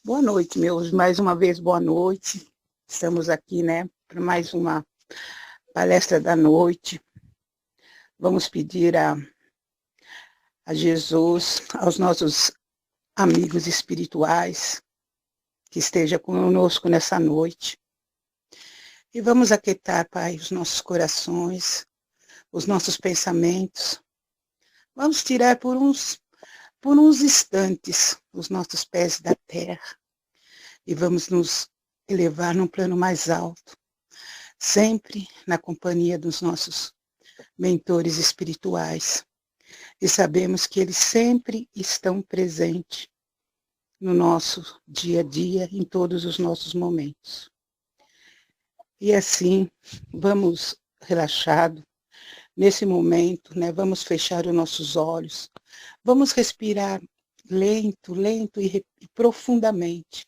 Boa noite, meus. Mais uma vez, boa noite. Estamos aqui, né, para mais uma palestra da noite. Vamos pedir a Jesus, aos nossos amigos espirituais, que esteja conosco nessa noite. E vamos aquietar, Pai, os nossos corações, os nossos pensamentos. Vamos tirar por uns instantes os nossos pés da terra e vamos nos elevar num plano mais alto, sempre na companhia dos nossos mentores espirituais. E sabemos que eles sempre estão presentes no nosso dia a dia, em todos os nossos momentos. E assim, vamos relaxado nesse momento, né? Vamos fechar os nossos olhos, vamos respirar lento e profundamente.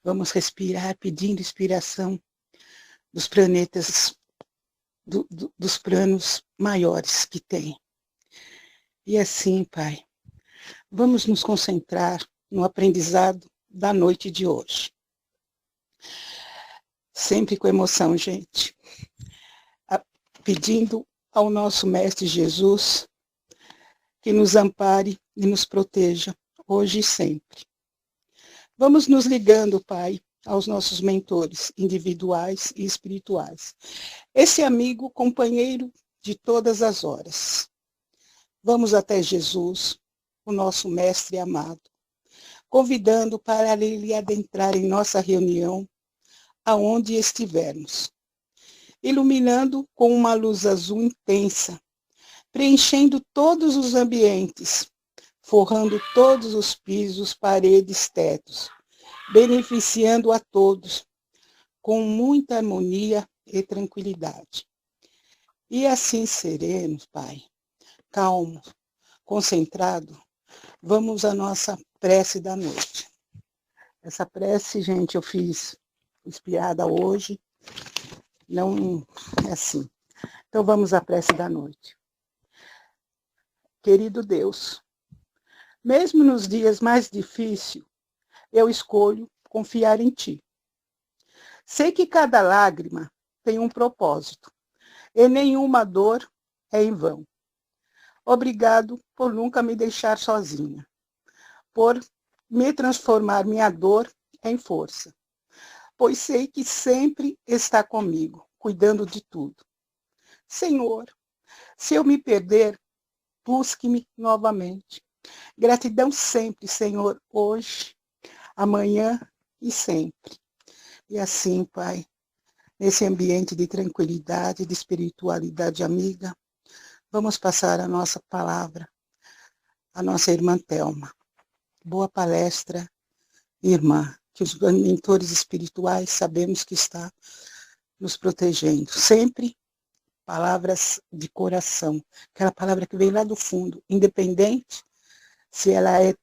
Vamos respirar pedindo inspiração dos planetas, dos planos maiores que tem. E assim, Pai, vamos nos concentrar no aprendizado da noite de hoje. Sempre com emoção, gente. Pedindo ao nosso Mestre Jesus que nos ampare e nos proteja, hoje e sempre. Vamos nos ligando, Pai, aos nossos mentores individuais e espirituais. Esse amigo, companheiro de todas as horas. Vamos até Jesus, o nosso Mestre amado, convidando para ele adentrar em nossa reunião, aonde estivermos, iluminando com uma luz azul intensa, preenchendo todos os ambientes, forrando todos os pisos, paredes, tetos, beneficiando a todos, com muita harmonia e tranquilidade. E assim serenos, Pai, calmo, concentrado, vamos à nossa prece da noite. Essa prece, gente, eu fiz inspirada hoje, não é assim. Então vamos à prece da noite. Querido Deus, mesmo nos dias mais difíceis, eu escolho confiar em Ti. Sei que cada lágrima tem um propósito, e nenhuma dor é em vão. Obrigado por nunca me deixar sozinha, por me transformar minha dor em força, pois sei que sempre está comigo, cuidando de tudo. Senhor, se eu me perder, busque-me novamente. Gratidão sempre, Senhor, hoje, amanhã e sempre. E assim, Pai, nesse ambiente de tranquilidade, de espiritualidade amiga, vamos passar a nossa palavra à nossa irmã Thelma. Boa palestra, irmã, que os mentores espirituais sabemos que está nos protegendo. Sempre palavras de coração, aquela palavra que vem lá do fundo, independente se ela é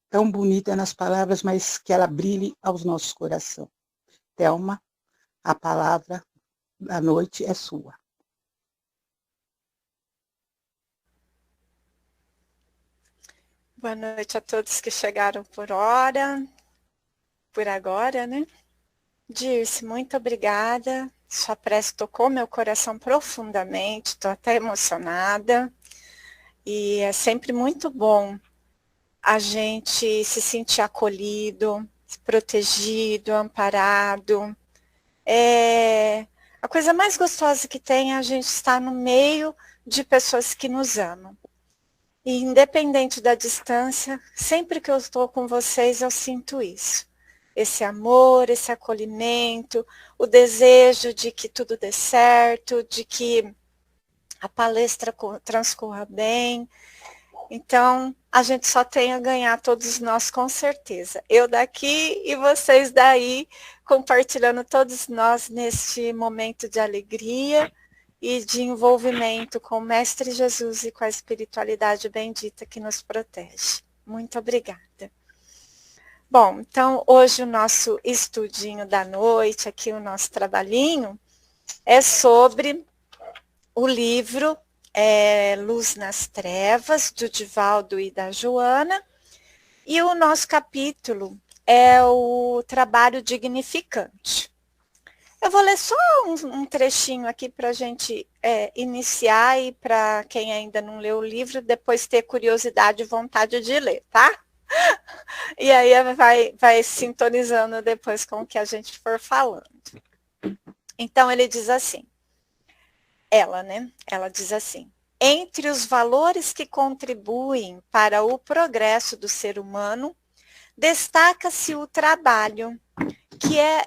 tão bonita nas palavras, mas que ela brilhe aos nossos corações. Thelma, a palavra da noite é sua. Boa noite a todos que chegaram por agora, né? Dirce, muito obrigada. Sua prece tocou meu coração profundamente, estou até emocionada. E é sempre muito bom a gente se sentir acolhido, protegido, amparado. A coisa mais gostosa que tem é a gente estar no meio de pessoas que nos amam. E independente da distância, sempre que eu estou com vocês, eu sinto isso. Esse amor, esse acolhimento, o desejo de que tudo dê certo, de que a palestra transcorra bem. Então, a gente só tem a ganhar, todos nós, com certeza. Eu daqui e vocês daí, compartilhando todos nós neste momento de alegria e de envolvimento com o Mestre Jesus e com a espiritualidade bendita que nos protege. Muito obrigada. Bom, então hoje o nosso estudinho da noite, aqui o nosso trabalhinho, é sobre o livro Luz nas Trevas, do Divaldo e da Joana, e o nosso capítulo é o trabalho dignificante. Eu vou ler só um trechinho aqui para a gente iniciar e para quem ainda não leu o livro, depois ter curiosidade e vontade de ler, tá? E aí vai sintonizando depois com o que a gente for falando. Então ele diz assim, ela diz assim, entre os valores que contribuem para o progresso do ser humano, destaca-se o trabalho, que é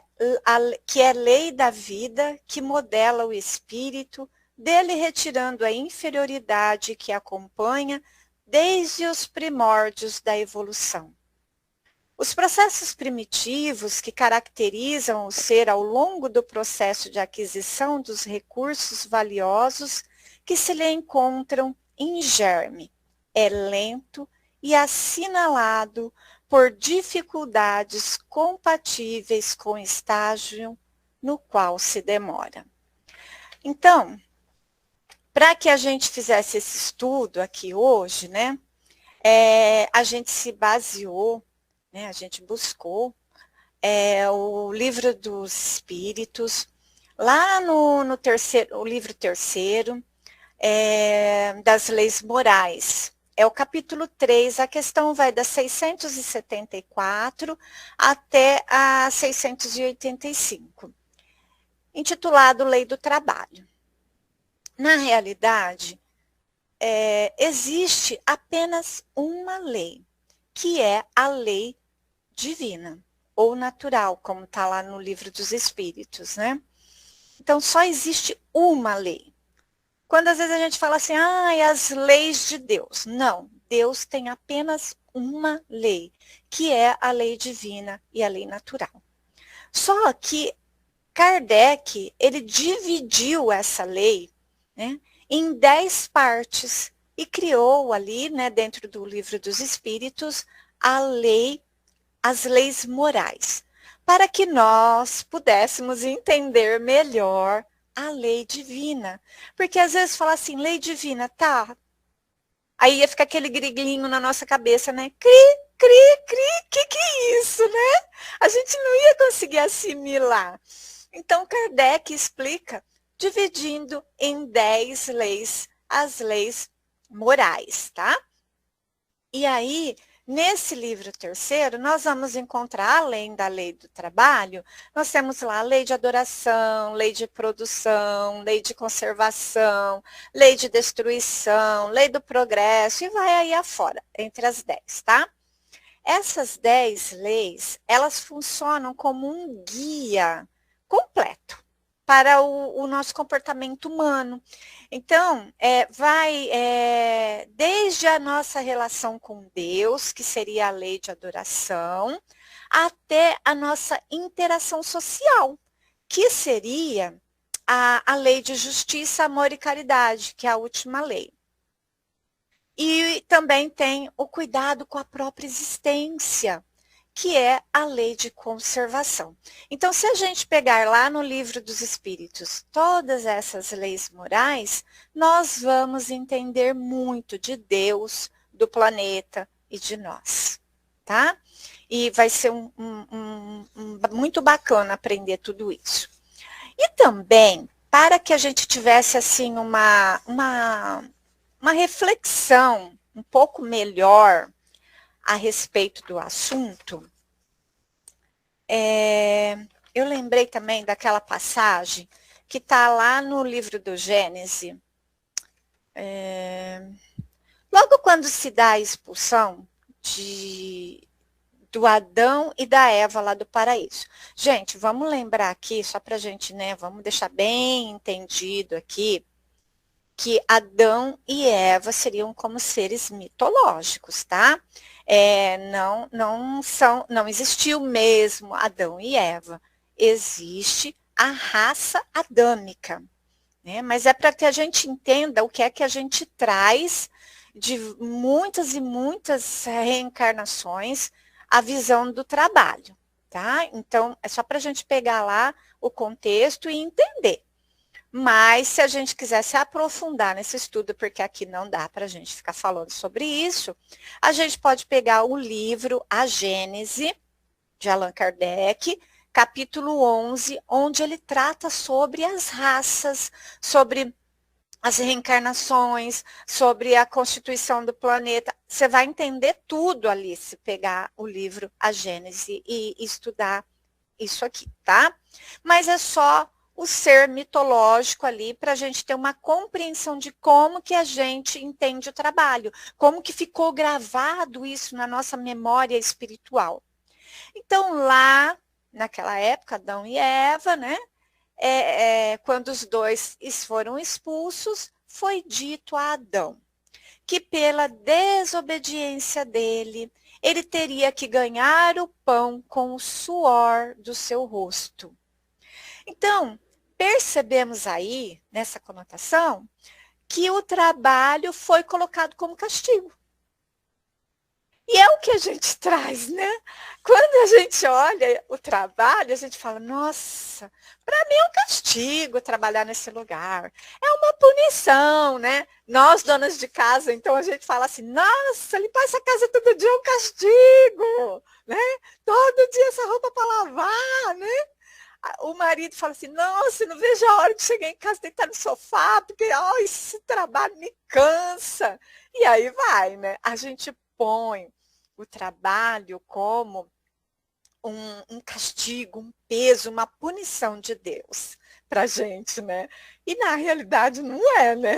lei da vida, que modela o espírito, dele retirando a inferioridade que acompanha desde os primórdios da evolução. Os processos primitivos que caracterizam o ser ao longo do processo de aquisição dos recursos valiosos que se lhe encontram em germe é lento e assinalado por dificuldades compatíveis com o estágio no qual se demora. Então, para que a gente fizesse esse estudo aqui hoje, né, a gente se baseou, né, a gente buscou o Livro dos Espíritos, lá no terceiro, o livro terceiro, das leis morais. É o capítulo 3, a questão vai da 674 até a 685, intitulado Lei do Trabalho. Na realidade, existe apenas uma lei, que é a lei divina, ou natural, como está lá no Livro dos Espíritos, né? Então, só existe uma lei. Quando às vezes a gente fala assim, as leis de Deus. Não, Deus tem apenas uma lei, que é a lei divina e a lei natural. Só que Kardec, ele dividiu essa lei, né, em 10 partes e criou ali, né, dentro do Livro dos Espíritos, as leis morais, para que nós pudéssemos entender melhor a lei divina. Porque às vezes fala assim, lei divina, tá. Aí ia ficar aquele griglinho na nossa cabeça, né? Cri, cri, cri, que é isso, né? A gente não ia conseguir assimilar. Então, Kardec explica, dividindo em 10 leis, as leis morais, tá? E aí, nesse livro terceiro, nós vamos encontrar, além da lei do trabalho, nós temos lá a lei de adoração, lei de produção, lei de conservação, lei de destruição, lei do progresso, e vai aí afora, entre as 10, tá? Essas 10 leis, elas funcionam como um guia completo para o nosso comportamento humano. Então, vai desde a nossa relação com Deus, que seria a lei de adoração, até a nossa interação social, que seria a lei de justiça, amor e caridade, que é a última lei. E também tem o cuidado com a própria existência, que é a lei de conservação. Então, se a gente pegar lá no Livro dos Espíritos todas essas leis morais, nós vamos entender muito de Deus, do planeta e de nós, tá? E vai ser muito bacana aprender tudo isso. E também, para que a gente tivesse assim uma reflexão um pouco melhor a respeito do assunto, eu lembrei também daquela passagem que está lá no livro do Gênesis, logo quando se dá a expulsão do Adão e da Eva lá do paraíso. Gente, vamos lembrar aqui, só para a gente, né, vamos deixar bem entendido aqui, que Adão e Eva seriam como seres mitológicos, tá? Não existiu mesmo Adão e Eva. Existe a raça adâmica, né? Mas é para que a gente entenda o que é que a gente traz de muitas e muitas reencarnações, a visão do trabalho, tá? Então, é só para a gente pegar lá o contexto e entender. Mas, se a gente quiser se aprofundar nesse estudo, porque aqui não dá para a gente ficar falando sobre isso, a gente pode pegar o livro A Gênese, de Allan Kardec, capítulo 11, onde ele trata sobre as raças, sobre as reencarnações, sobre a constituição do planeta. Você vai entender tudo ali se pegar o livro A Gênese e estudar isso aqui, tá? Mas é só o ser mitológico ali para a gente ter uma compreensão de como que a gente entende o trabalho, como que ficou gravado isso na nossa memória espiritual. Então, lá, naquela época, Adão e Eva, né? Quando os dois foram expulsos, foi dito a Adão que pela desobediência dele, ele teria que ganhar o pão com o suor do seu rosto. Então, percebemos aí, nessa conotação, que o trabalho foi colocado como castigo. E é o que a gente traz, né? Quando a gente olha o trabalho, a gente fala, nossa, para mim é um castigo trabalhar nesse lugar. É uma punição, né? Nós, donas de casa, então a gente fala assim, nossa, limpar essa casa todo dia é um castigo, né? Todo dia essa roupa para lavar, né? O marido fala assim, nossa, não vejo a hora de chegar em casa e deitar no sofá, porque esse trabalho me cansa. E aí vai, né? A gente põe o trabalho como um castigo, um peso, uma punição de Deus para a gente, né? E na realidade não é, né?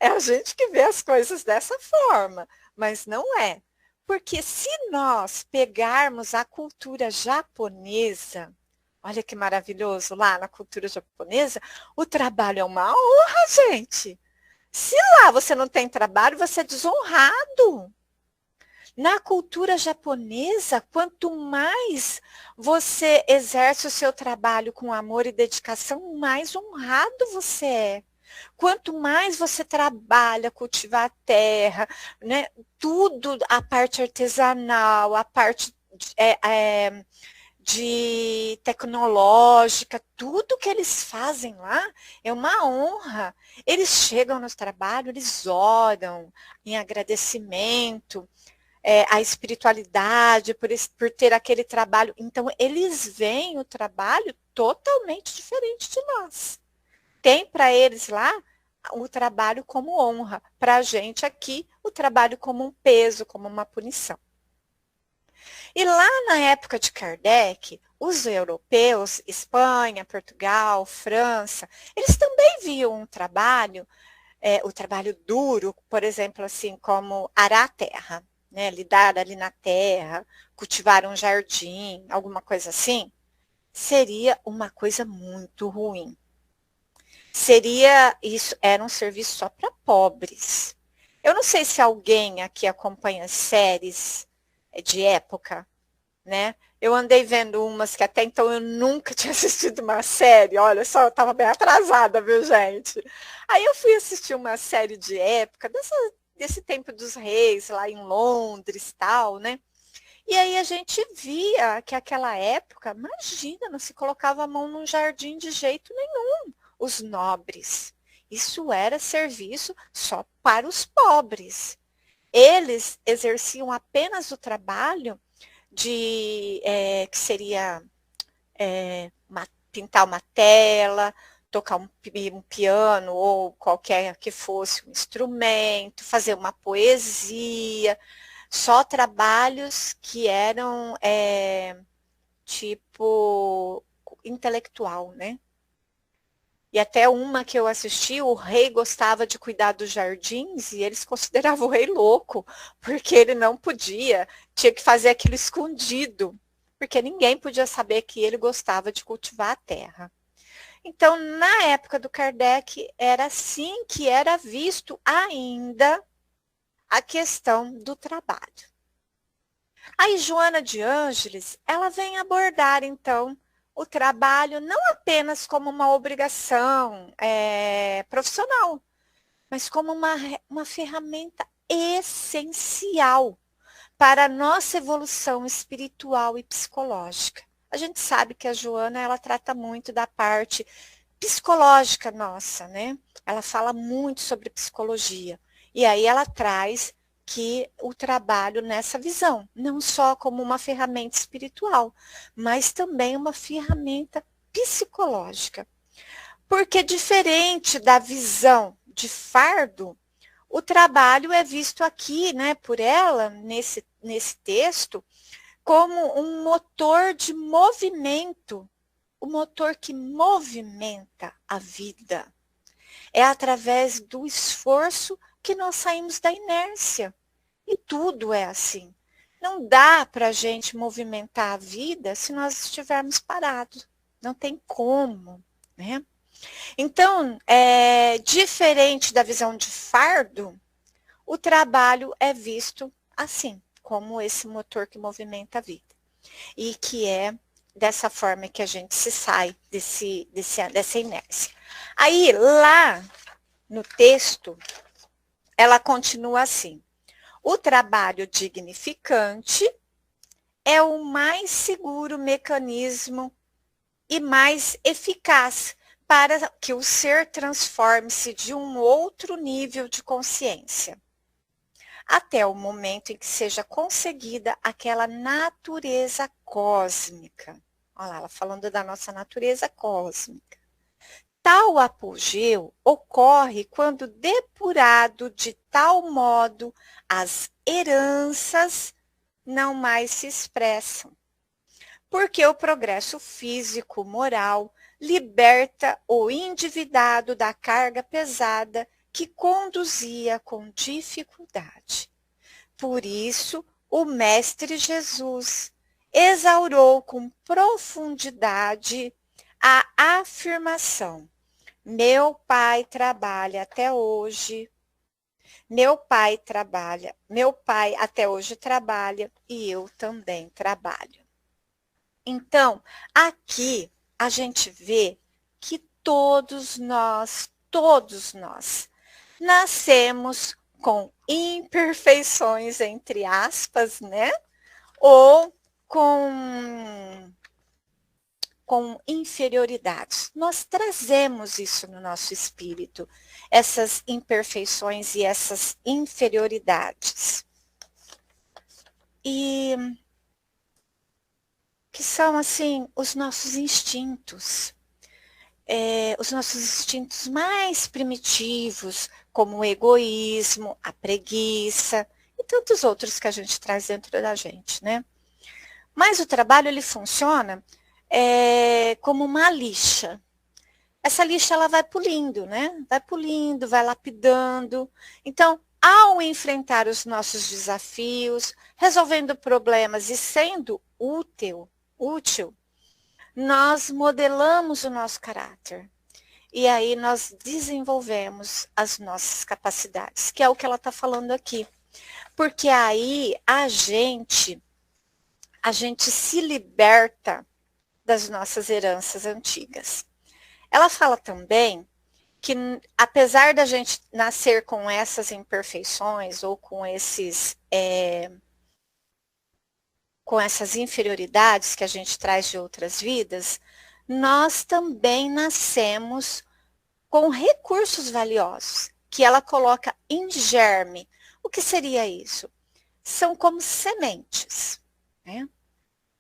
É a gente que vê as coisas dessa forma, mas não é. Porque se nós pegarmos a cultura japonesa, olha que maravilhoso, lá na cultura japonesa, o trabalho é uma honra, gente. Se lá você não tem trabalho, você é desonrado. Na cultura japonesa, quanto mais você exerce o seu trabalho com amor e dedicação, mais honrado você é. Quanto mais você trabalha, cultivar a terra, né, tudo, a parte artesanal, a parte de tecnológica, tudo que eles fazem lá é uma honra. Eles chegam no trabalho, eles oram em agradecimento, a espiritualidade, por ter aquele trabalho. Então, eles veem o trabalho totalmente diferente de nós. Tem para eles lá o trabalho como honra, para a gente aqui o trabalho como um peso, como uma punição. E lá na época de Kardec, os europeus, Espanha, Portugal, França, eles também viam um trabalho, o trabalho duro, por exemplo, assim, como arar a terra, né, lidar ali na terra, cultivar um jardim, alguma coisa assim, seria uma coisa muito ruim. Era um serviço só para pobres. Eu não sei se alguém aqui acompanha séries de época, né? Eu andei vendo umas que até então eu nunca tinha assistido uma série, olha só, eu estava bem atrasada, viu, gente? Aí eu fui assistir uma série de época, desse tempo dos reis, lá em Londres e tal, né? E aí a gente via que aquela época, imagina, não se colocava a mão num jardim de jeito nenhum, os nobres. Isso era serviço só para os pobres. Eles exerciam apenas o trabalho que seria pintar uma tela, tocar um piano ou qualquer que fosse um instrumento, fazer uma poesia, só trabalhos que eram tipo intelectual, né? E até uma que eu assisti, o rei gostava de cuidar dos jardins e eles consideravam o rei louco, porque ele não podia, tinha que fazer aquilo escondido, porque ninguém podia saber que ele gostava de cultivar a terra. Então, na época do Kardec, era assim que era visto ainda a questão do trabalho. Aí, Joana de Ângeles, ela vem abordar, então, o trabalho não apenas como uma obrigação profissional, mas como uma ferramenta essencial para a nossa evolução espiritual e psicológica. A gente sabe que a Joana, ela trata muito da parte psicológica nossa, né? Ela fala muito sobre psicologia. E aí ela traz que o trabalho nessa visão, não só como uma ferramenta espiritual, mas também uma ferramenta psicológica. Porque diferente da visão de fardo, o trabalho é visto aqui, né, por ela, nesse texto, como um motor de movimento, o motor que movimenta a vida. É através do esforço que nós saímos da inércia. E tudo é assim. Não dá para a gente movimentar a vida se nós estivermos parados. Não tem como, né? Então, diferente da visão de fardo, o trabalho é visto assim, como esse motor que movimenta a vida. E que é dessa forma que a gente se sai dessa inércia. Aí, lá no texto, ela continua assim. O trabalho dignificante é o mais seguro mecanismo e mais eficaz para que o ser transforme-se de um outro nível de consciência, até o momento em que seja conseguida aquela natureza cósmica. Olha lá, ela falando da nossa natureza cósmica. Tal apogeu ocorre quando depurado de tal modo as heranças não mais se expressam. Porque o progresso físico, moral, liberta o endividado da carga pesada que conduzia com dificuldade. Por isso, o Mestre Jesus exaurou com profundidade a afirmação: meu pai trabalha até hoje, meu pai até hoje trabalha e eu também trabalho. Então, aqui a gente vê que todos nós nascemos com imperfeições, entre aspas, né? Ou com inferioridades. Nós trazemos isso no nosso espírito, essas imperfeições e essas inferioridades. E que são, assim, os nossos instintos. Os nossos instintos mais primitivos, como o egoísmo, a preguiça e tantos outros que a gente traz dentro da gente, né? Mas o trabalho, ele funciona como uma lixa. Essa lixa, ela vai polindo, né? Vai polindo, vai lapidando. Então, ao enfrentar os nossos desafios, resolvendo problemas e sendo útil, nós modelamos o nosso caráter. E aí nós desenvolvemos as nossas capacidades, que é o que ela está falando aqui. Porque aí a gente se liberta das nossas heranças antigas. Ela fala também que, apesar da gente nascer com essas imperfeições ou com essas inferioridades que a gente traz de outras vidas, nós também nascemos com recursos valiosos, que ela coloca em germe. O que seria isso? São como sementes, né?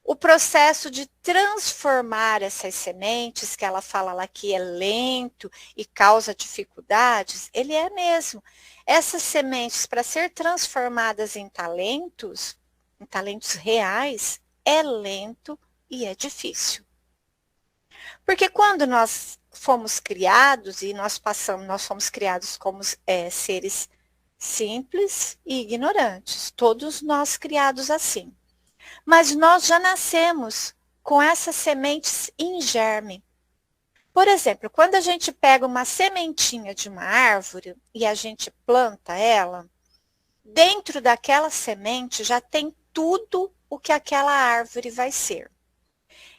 O processo de transformar essas sementes, que ela fala lá que é lento e causa dificuldades, ele é mesmo. Essas sementes, para ser transformadas em talentos reais, é lento e é difícil. Porque quando nós fomos criados e nós fomos criados como seres simples e ignorantes, todos nós criados assim. Mas nós já nascemos com essas sementes em germe. Por exemplo, quando a gente pega uma sementinha de uma árvore e a gente planta ela, dentro daquela semente já tem tudo o que aquela árvore vai ser.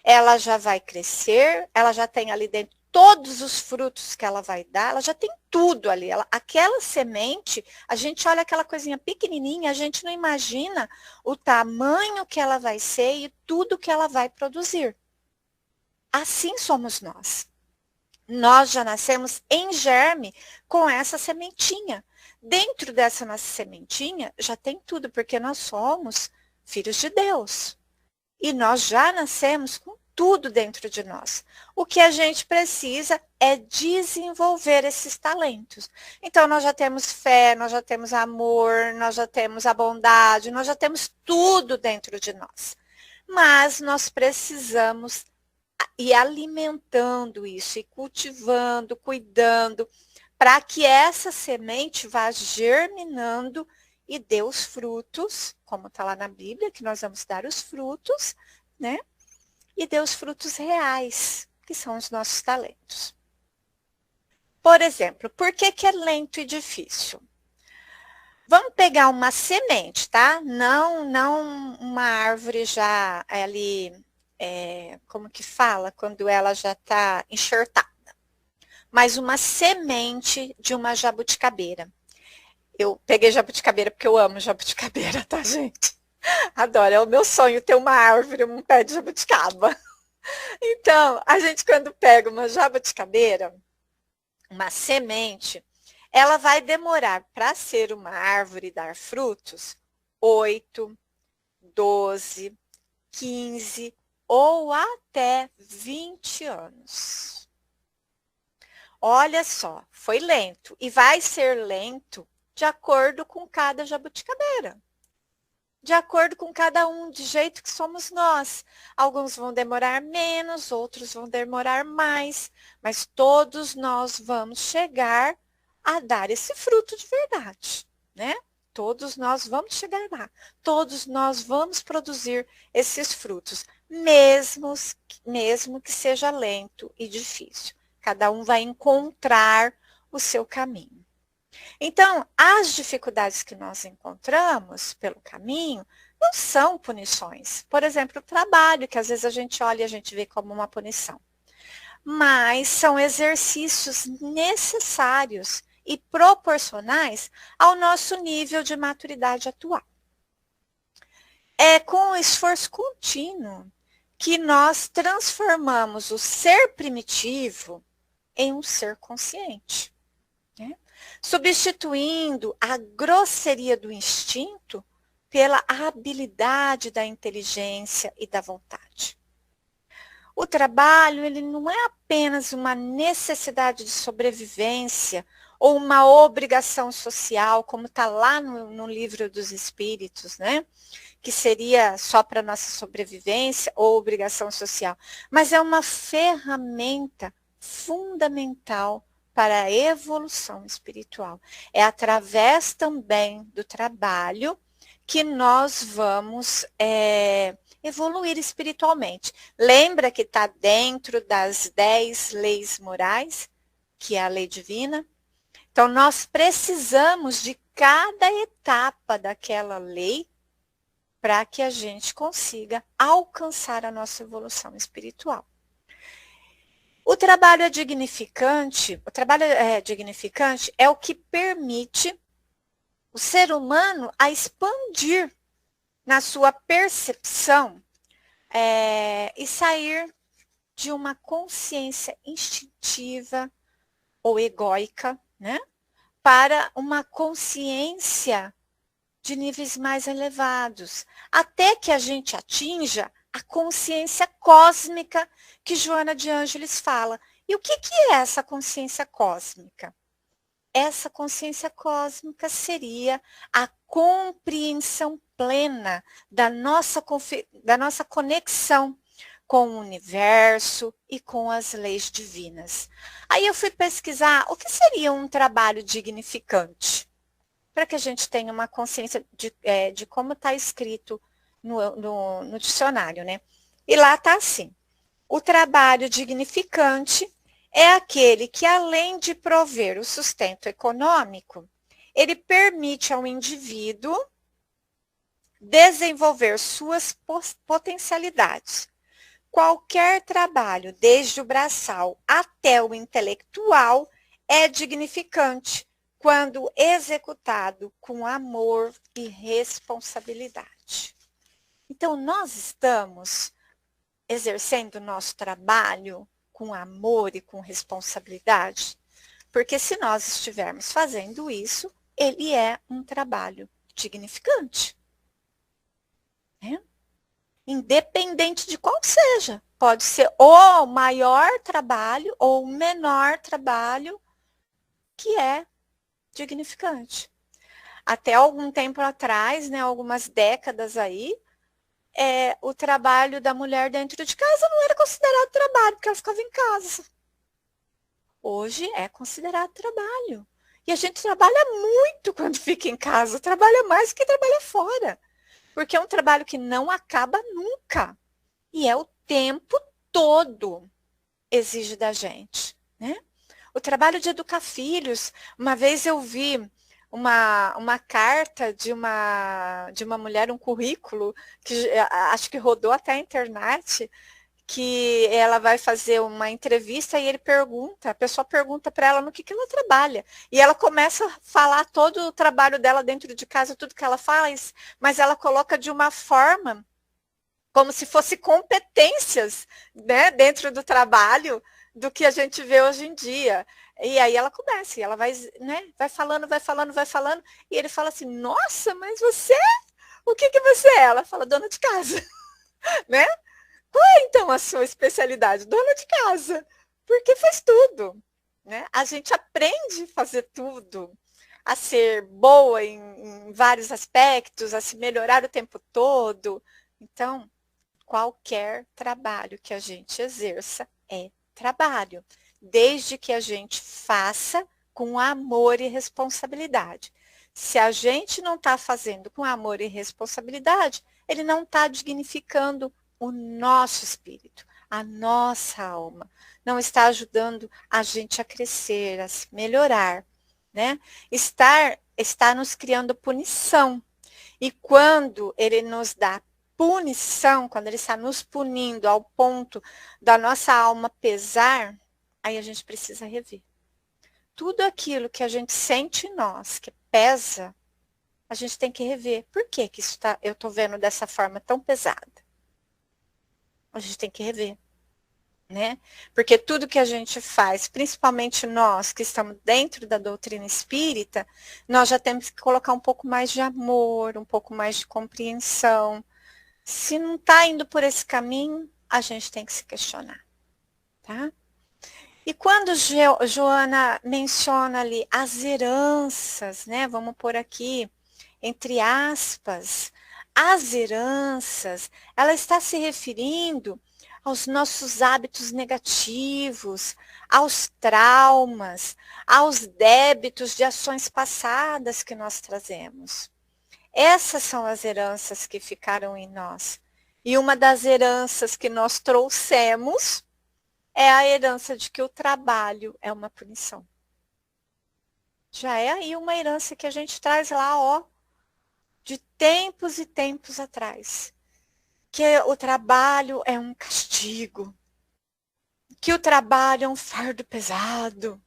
Ela já vai crescer, ela já tem ali dentro todos os frutos que ela vai dar, ela já tem tudo ali. Aquela semente, a gente olha aquela coisinha pequenininha, a gente não imagina o tamanho que ela vai ser e tudo que ela vai produzir. Assim somos nós. Nós já nascemos em germe com essa sementinha. Dentro dessa nossa sementinha já tem tudo, porque nós somos filhos de Deus. E nós já nascemos com tudo dentro de nós. O que a gente precisa é desenvolver esses talentos. Então, nós já temos fé, nós já temos amor, nós já temos a bondade, nós já temos tudo dentro de nós. Mas nós precisamos ir alimentando isso, e cultivando, cuidando, para que essa semente vá germinando e dê os frutos, como está lá na Bíblia, que nós vamos dar os frutos, né? E dê os frutos reais, que são os nossos talentos. Por exemplo, por que é lento e difícil? Vamos pegar uma semente, tá? Não uma árvore já ali, como que fala? Quando ela já está enxertada. Mas uma semente de uma jabuticabeira. Eu peguei jabuticabeira porque eu amo jabuticabeira, tá, gente? Adoro, é o meu sonho ter uma árvore, um pé de jabuticaba. Então, a gente quando pega uma jabuticabeira, uma semente, ela vai demorar para ser uma árvore e dar frutos 8, 12, 15 ou até 20 anos. Olha só, foi lento e vai ser lento de acordo com cada jabuticabeira. De acordo com cada um, de jeito que somos nós. Alguns vão demorar menos, outros vão demorar mais, mas todos nós vamos chegar a dar esse fruto de verdade, né? Todos nós vamos chegar lá. Todos nós vamos produzir esses frutos, mesmo que seja lento e difícil. Cada um vai encontrar o seu caminho. Então, as dificuldades que nós encontramos pelo caminho não são punições. Por exemplo, o trabalho, que às vezes a gente olha e a gente vê como uma punição. Mas são exercícios necessários e proporcionais ao nosso nível de maturidade atual. É com o esforço contínuo que nós transformamos o ser primitivo em um ser consciente, né? Substituindo a grosseria do instinto pela habilidade da inteligência e da vontade. O trabalho, ele não é apenas uma necessidade de sobrevivência ou uma obrigação social, como está lá no livro dos Espíritos, né? Que seria só para nossa sobrevivência ou obrigação social, mas é uma ferramenta fundamental para a evolução espiritual. É através também do trabalho que nós vamos evoluir espiritualmente. Lembra que está dentro das 10 leis morais, que é a lei divina? Então, nós precisamos de cada etapa daquela lei para que a gente consiga alcançar a nossa evolução espiritual. O trabalho dignificante é o que permite o ser humano a expandir na sua percepção e sair de uma consciência instintiva ou egóica, né, para uma consciência de níveis mais elevados, até que a gente atinja a consciência cósmica que Joana de Ângeles fala. E o que é essa consciência cósmica? Essa consciência cósmica seria a compreensão plena da nossa conexão com o universo e com as leis divinas. Aí eu fui pesquisar o que seria um trabalho dignificante, para que a gente tenha uma consciência de como está escrito no dicionário, né? E lá está assim: o trabalho dignificante é aquele que, além de prover o sustento econômico, ele permite ao indivíduo desenvolver suas potencialidades. Qualquer trabalho, desde o braçal até o intelectual, é dignificante quando executado com amor e responsabilidade. Então, nós estamos exercendo o nosso trabalho com amor e com responsabilidade? Porque se nós estivermos fazendo isso, ele é um trabalho dignificante. Né? Independente de qual seja. Pode ser o maior trabalho ou o menor trabalho que é dignificante. Até algum tempo atrás, né, algumas décadas aí, o trabalho da mulher dentro de casa não era considerado trabalho, porque ela ficava em casa. Hoje é considerado trabalho. E a gente trabalha muito quando fica em casa, trabalha mais do que trabalha fora. Porque é um trabalho que não acaba nunca. E é o tempo todo exige da gente. Né? O trabalho de educar filhos, uma vez eu vi uma carta de uma mulher, um currículo, que acho que rodou até a internet, que ela vai fazer uma entrevista e a pessoa pergunta para ela no que ela trabalha. E ela começa a falar todo o trabalho dela dentro de casa, tudo que ela faz, mas ela coloca de uma forma como se fosse competências, né, dentro do trabalho do que a gente vê hoje em dia. E aí ela começa, e ela vai, né, vai falando, e ele fala assim, nossa, mas você, o que você é? Ela fala, dona de casa, né? Qual é, então, a sua especialidade? Dona de casa, porque faz tudo, né? A gente aprende a fazer tudo, a ser boa em vários aspectos, a se melhorar o tempo todo. Então, qualquer trabalho que a gente exerça é trabalho, desde que a gente faça com amor e responsabilidade. Se a gente não está fazendo com amor e responsabilidade, ele não está dignificando o nosso espírito, a nossa alma, não está ajudando a gente a crescer, a se melhorar, né? Está nos criando punição. E quando ele nos dá punição, quando ele está nos punindo ao ponto da nossa alma pesar, aí a gente precisa rever. Tudo aquilo que a gente sente em nós, que pesa, a gente tem que rever. Por que eu estou vendo dessa forma tão pesada? A gente tem que rever. Né? Porque tudo que a gente faz, principalmente nós que estamos dentro da doutrina espírita, nós já temos que colocar um pouco mais de amor, um pouco mais de compreensão. Se não está indo por esse caminho, a gente tem que se questionar, tá? E quando Joana menciona ali as heranças, né? Vamos pôr aqui, entre aspas, as heranças, ela está se referindo aos nossos hábitos negativos, aos traumas, aos débitos de ações passadas que nós trazemos. Essas são as heranças que ficaram em nós. E uma das heranças que nós trouxemos é a herança de que o trabalho é uma punição. Já é aí uma herança que a gente traz lá, ó, de tempos e tempos atrás. Que o trabalho é um castigo. Que o trabalho é um fardo pesado,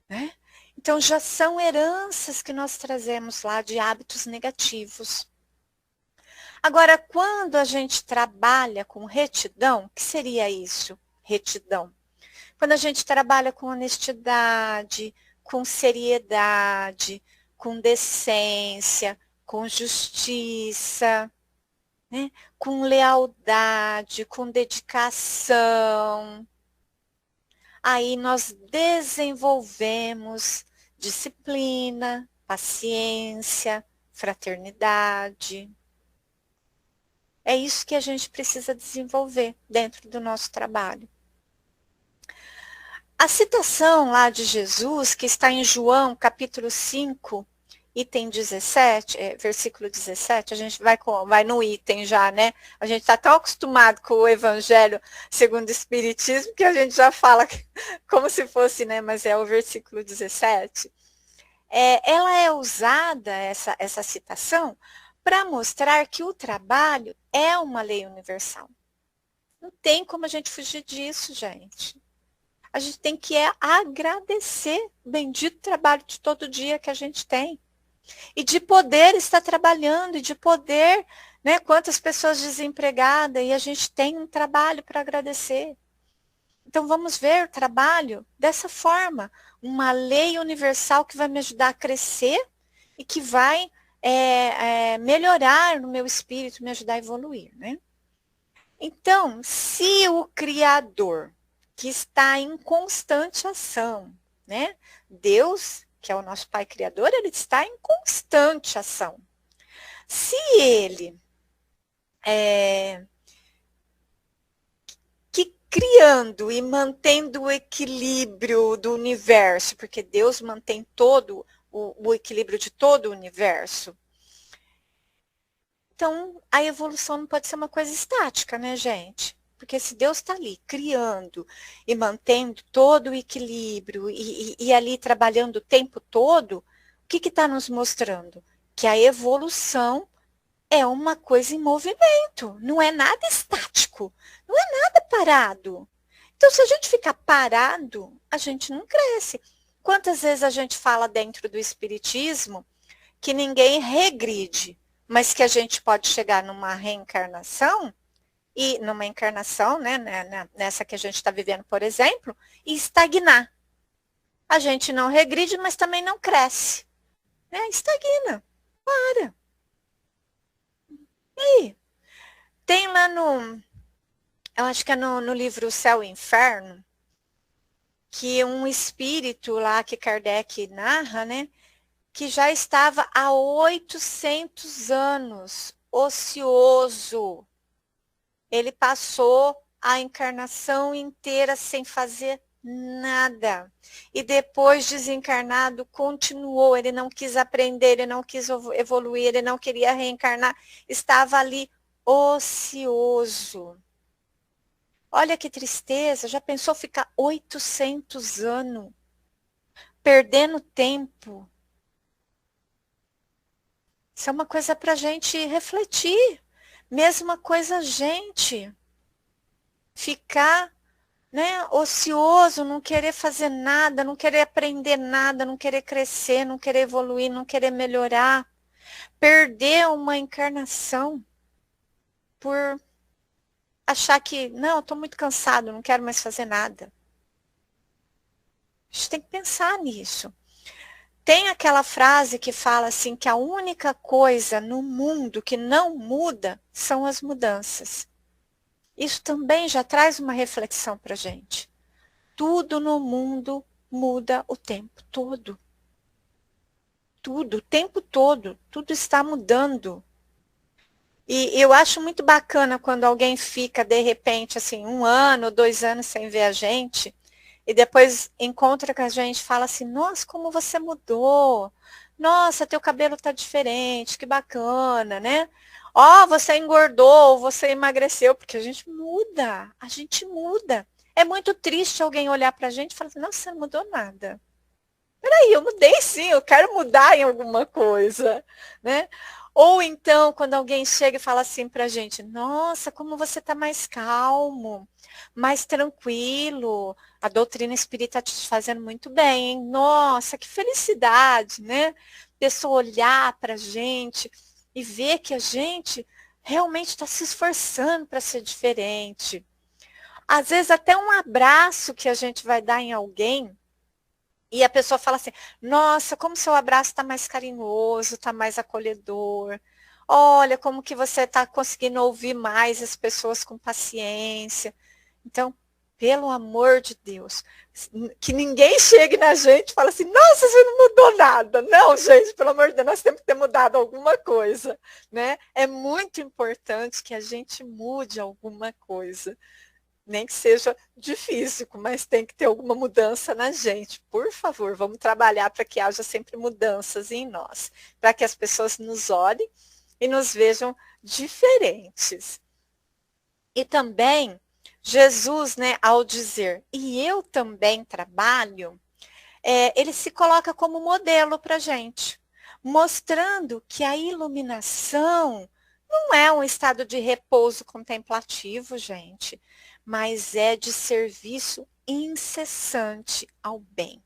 né? Então, já são heranças que nós trazemos lá de hábitos negativos. Agora, quando a gente trabalha com retidão, o que seria isso? Retidão. Quando a gente trabalha com honestidade, com seriedade, com decência, com justiça, né? Com lealdade, com dedicação, aí nós desenvolvemos disciplina, paciência, fraternidade. É isso que a gente precisa desenvolver dentro do nosso trabalho. A citação lá de Jesus, que está em João, capítulo 5, item 17, versículo 17, a gente vai no item já, né? A gente está tão acostumado com o Evangelho segundo o Espiritismo que a gente já fala como se fosse, né? Mas é o versículo 17. Ela é usada, essa citação, para mostrar que o trabalho é uma lei universal. Não tem como a gente fugir disso, gente. A gente tem que agradecer o bendito trabalho de todo dia que a gente tem. E de poder estar trabalhando, e de poder, né, quantas pessoas desempregadas, e a gente tem um trabalho para agradecer. Então, vamos ver o trabalho dessa forma. Uma lei universal que vai me ajudar a crescer e que vai melhorar no meu espírito, me ajudar a evoluir, né? Então, se o Criador, que está em constante ação, né? Deus, que é o nosso Pai Criador, ele está em constante ação. Se ele que criando e mantendo o equilíbrio do universo, porque Deus mantém todo o equilíbrio de todo o universo. Então, a evolução não pode ser uma coisa estática, né, gente? Porque se Deus está ali criando e mantendo todo o equilíbrio e ali trabalhando o tempo todo, o que está nos mostrando? Que a evolução é uma coisa em movimento, não é nada estático, não é nada parado. Então, se a gente ficar parado, a gente não cresce. Quantas vezes a gente fala dentro do espiritismo que ninguém regride, mas que a gente pode chegar numa reencarnação, e numa encarnação, né, nessa que a gente está vivendo, por exemplo, e estagnar. A gente não regride, mas também não cresce. Né? Estagna, para. E aí? Tem lá eu acho que é no livro Céu e Inferno, que um espírito lá que Kardec narra, né, que já estava há 800 anos ocioso. Ele passou a encarnação inteira sem fazer nada. E depois, desencarnado, continuou. Ele não quis aprender, ele não quis evoluir, ele não queria reencarnar. Estava ali ocioso. Olha que tristeza. Já pensou ficar 800 anos perdendo tempo? Isso é uma coisa para a gente refletir. Mesma coisa a gente ficar, né, ocioso, não querer fazer nada, não querer aprender nada, não querer crescer, não querer evoluir, não querer melhorar. Perder uma encarnação por achar que, não, eu estou muito cansado, não quero mais fazer nada. A gente tem que pensar nisso. Tem aquela frase que fala assim, que a única coisa no mundo que não muda são as mudanças. Isso também já traz uma reflexão para a gente. Tudo no mundo muda o tempo todo. Tudo, o tempo todo. Tudo está mudando. E eu acho muito bacana quando alguém fica, de repente, assim, 1 ano, 2 anos sem ver a gente, e depois encontra com a gente e fala assim, nossa, como você mudou. Nossa, teu cabelo tá diferente, que bacana, né? Ó, você engordou, você emagreceu, porque a gente muda, a gente muda. É muito triste alguém olhar pra gente e falar assim, nossa, você não mudou nada. Peraí, eu mudei sim, eu quero mudar em alguma coisa, né? Ou então, quando alguém chega e fala assim pra gente, nossa, como você tá mais calmo, mais tranquilo, a doutrina espírita tá te fazendo muito bem, hein? Nossa, que felicidade, né? Pessoa olhar pra gente e ver que a gente realmente está se esforçando para ser diferente. Às vezes até um abraço que a gente vai dar em alguém, e a pessoa fala assim, nossa, como seu abraço está mais carinhoso, está mais acolhedor. Olha, como que você está conseguindo ouvir mais as pessoas com paciência. Então, pelo amor de Deus, que ninguém chegue na gente e fale assim, nossa, você não mudou nada. Não, gente, pelo amor de Deus, nós temos que ter mudado alguma coisa. Né? É muito importante que a gente mude alguma coisa. Nem que seja difícil, mas tem que ter alguma mudança na gente. Por favor, vamos trabalhar para que haja sempre mudanças em nós, para que as pessoas nos olhem e nos vejam diferentes. E também, Jesus, né, ao dizer, e eu também trabalho, ele se coloca como modelo para a gente, mostrando que a iluminação não é um estado de repouso contemplativo, gente, mas é de serviço incessante ao bem.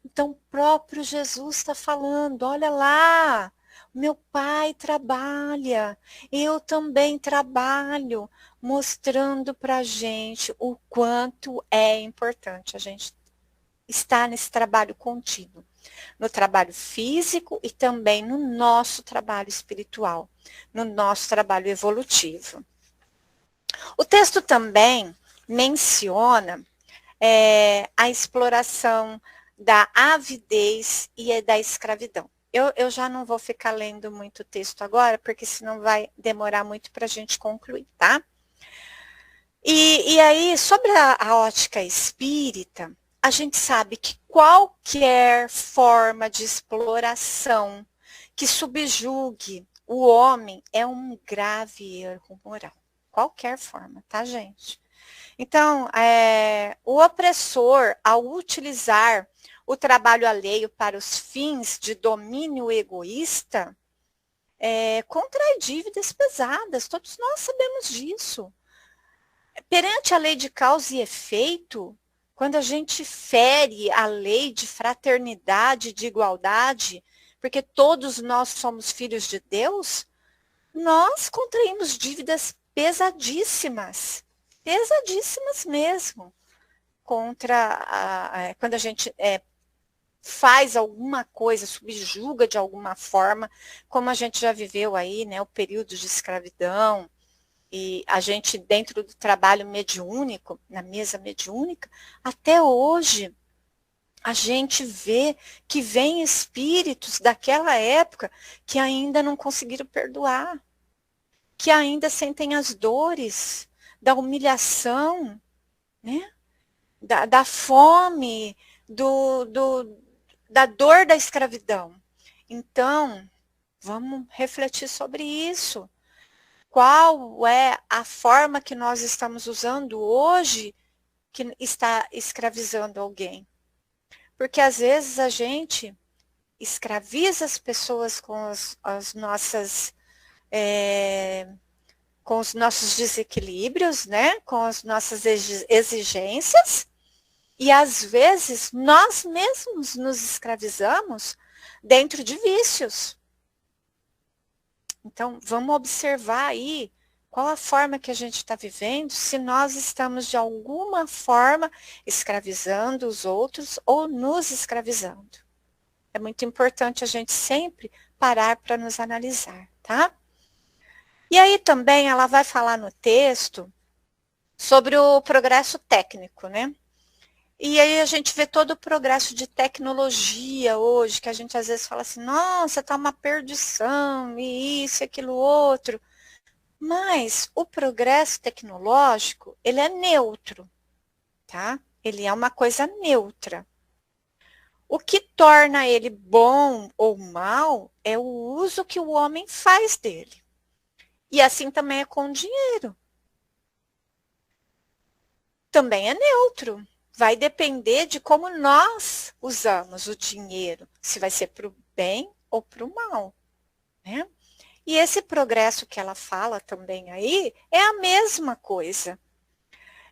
Então, o próprio Jesus está falando, olha lá, meu pai trabalha, eu também trabalho, mostrando para a gente o quanto é importante a gente estar nesse trabalho contínuo, no trabalho físico e também no nosso trabalho espiritual, no nosso trabalho evolutivo. O texto também menciona a exploração da avidez e da escravidão. Eu já não vou ficar lendo muito texto agora, porque senão vai demorar muito para a gente concluir, tá? E aí, sobre a ótica espírita, a gente sabe que qualquer forma de exploração que subjugue o homem é um grave erro moral. Qualquer forma, tá, gente? Então, o opressor, ao utilizar o trabalho alheio para os fins de domínio egoísta, contrai dívidas pesadas, todos nós sabemos disso. Perante a lei de causa e efeito, quando a gente fere a lei de fraternidade, de igualdade, porque todos nós somos filhos de Deus, nós contraímos dívidas pesadíssimas mesmo, quando a gente faz alguma coisa, subjuga de alguma forma, como a gente já viveu aí, né, o período de escravidão, e a gente dentro do trabalho mediúnico, na mesa mediúnica, até hoje, a gente vê que vem espíritos daquela época que ainda não conseguiram perdoar, que ainda sentem as dores da humilhação, né? Da fome, da dor da escravidão. Então, vamos refletir sobre isso. Qual é a forma que nós estamos usando hoje que está escravizando alguém? Porque às vezes a gente escraviza as pessoas com as nossas com os nossos desequilíbrios, né? Com as nossas exigências, e às vezes nós mesmos nos escravizamos dentro de vícios. Então, vamos observar aí qual a forma que a gente está vivendo, se nós estamos de alguma forma escravizando os outros ou nos escravizando. É muito importante a gente sempre parar para nos analisar, tá? E aí também ela vai falar no texto sobre o progresso técnico, né? E aí a gente vê todo o progresso de tecnologia hoje, que a gente às vezes fala assim, nossa, tá uma perdição, e isso, e aquilo, outro. Mas o progresso tecnológico, ele é neutro, tá? Ele é uma coisa neutra. O que torna ele bom ou mal é o uso que o homem faz dele. E assim também é com o dinheiro. Também é neutro. Vai depender de como nós usamos o dinheiro, se vai ser para o bem ou para o mal, né? E esse progresso que ela fala também aí é a mesma coisa.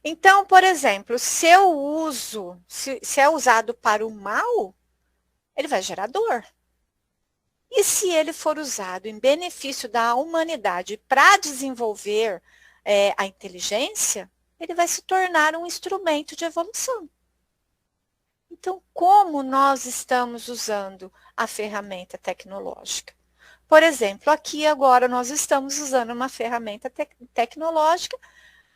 Então, por exemplo, se eu uso, se é usado para o mal, ele vai gerar dor. E se ele for usado em benefício da humanidade para desenvolver a inteligência, ele vai se tornar um instrumento de evolução. Então, como nós estamos usando a ferramenta tecnológica? Por exemplo, aqui agora nós estamos usando uma ferramenta tecnológica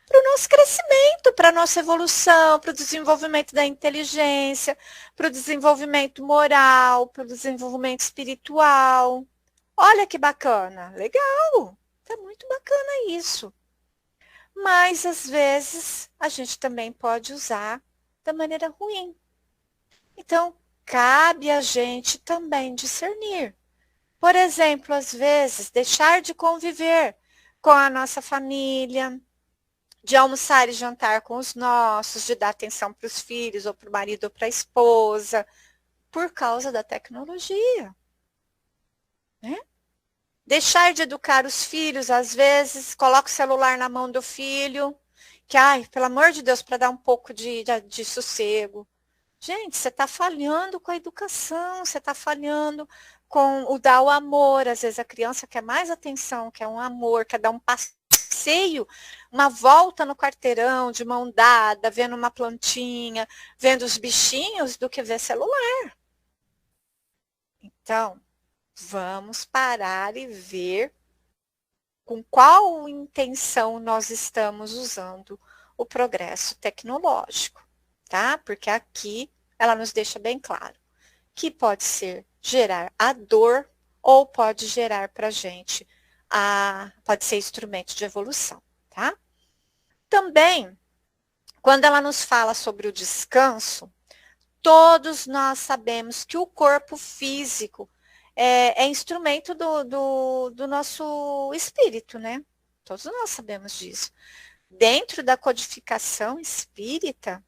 para o nosso crescimento, para a nossa evolução, para o desenvolvimento da inteligência, para o desenvolvimento moral, para o desenvolvimento espiritual. Olha que bacana, legal, tá muito bacana isso. Mas, às vezes, a gente também pode usar da maneira ruim. Então, cabe a gente também discernir. Por exemplo, às vezes, deixar de conviver com a nossa família, de almoçar e jantar com os nossos, de dar atenção para os filhos, ou para o marido, ou para a esposa, por causa da tecnologia. Né? Deixar de educar os filhos, às vezes, coloca o celular na mão do filho, que, ai, pelo amor de Deus, para dar um pouco de sossego. Gente, você está falhando com a educação, você está falhando com o dar o amor. Às vezes a criança quer mais atenção, quer um amor, quer dar um passeio passeio, uma volta no quarteirão, de mão dada, vendo uma plantinha, vendo os bichinhos, do que ver celular. Então, vamos parar e ver com qual intenção nós estamos usando o progresso tecnológico, tá? Porque aqui ela nos deixa bem claro que pode ser gerar a dor ou pode gerar para a gente, pode ser instrumento de evolução, tá? Também, quando ela nos fala sobre o descanso, todos nós sabemos que o corpo físico é instrumento do nosso espírito, né? Todos nós sabemos disso. Dentro da codificação espírita,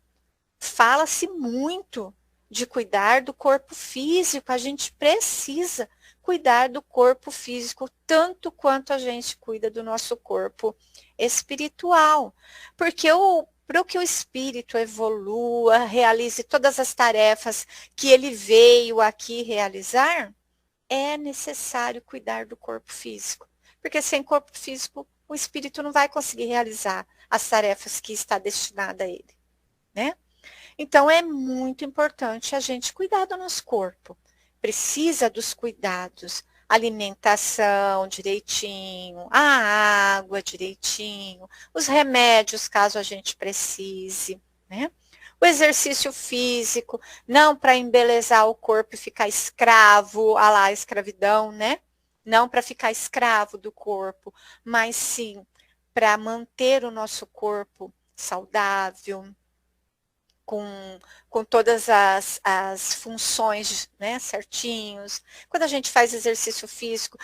fala-se muito de cuidar do corpo físico. A gente precisa cuidar do corpo físico tanto quanto a gente cuida do nosso corpo espiritual. Porque para que o espírito evolua, realize todas as tarefas que ele veio aqui realizar, é necessário cuidar do corpo físico. Porque sem corpo físico, o espírito não vai conseguir realizar as tarefas que está destinada a ele, né? Então, é muito importante a gente cuidar do nosso corpo. Precisa dos cuidados, alimentação direitinho, a água direitinho, os remédios, caso a gente precise, né? O exercício físico, não para embelezar o corpo e ficar escravo, a lá a escravidão, né? Não para ficar escravo do corpo, mas sim para manter o nosso corpo saudável, com todas as funções, né, certinhos. Quando a gente faz exercício físico,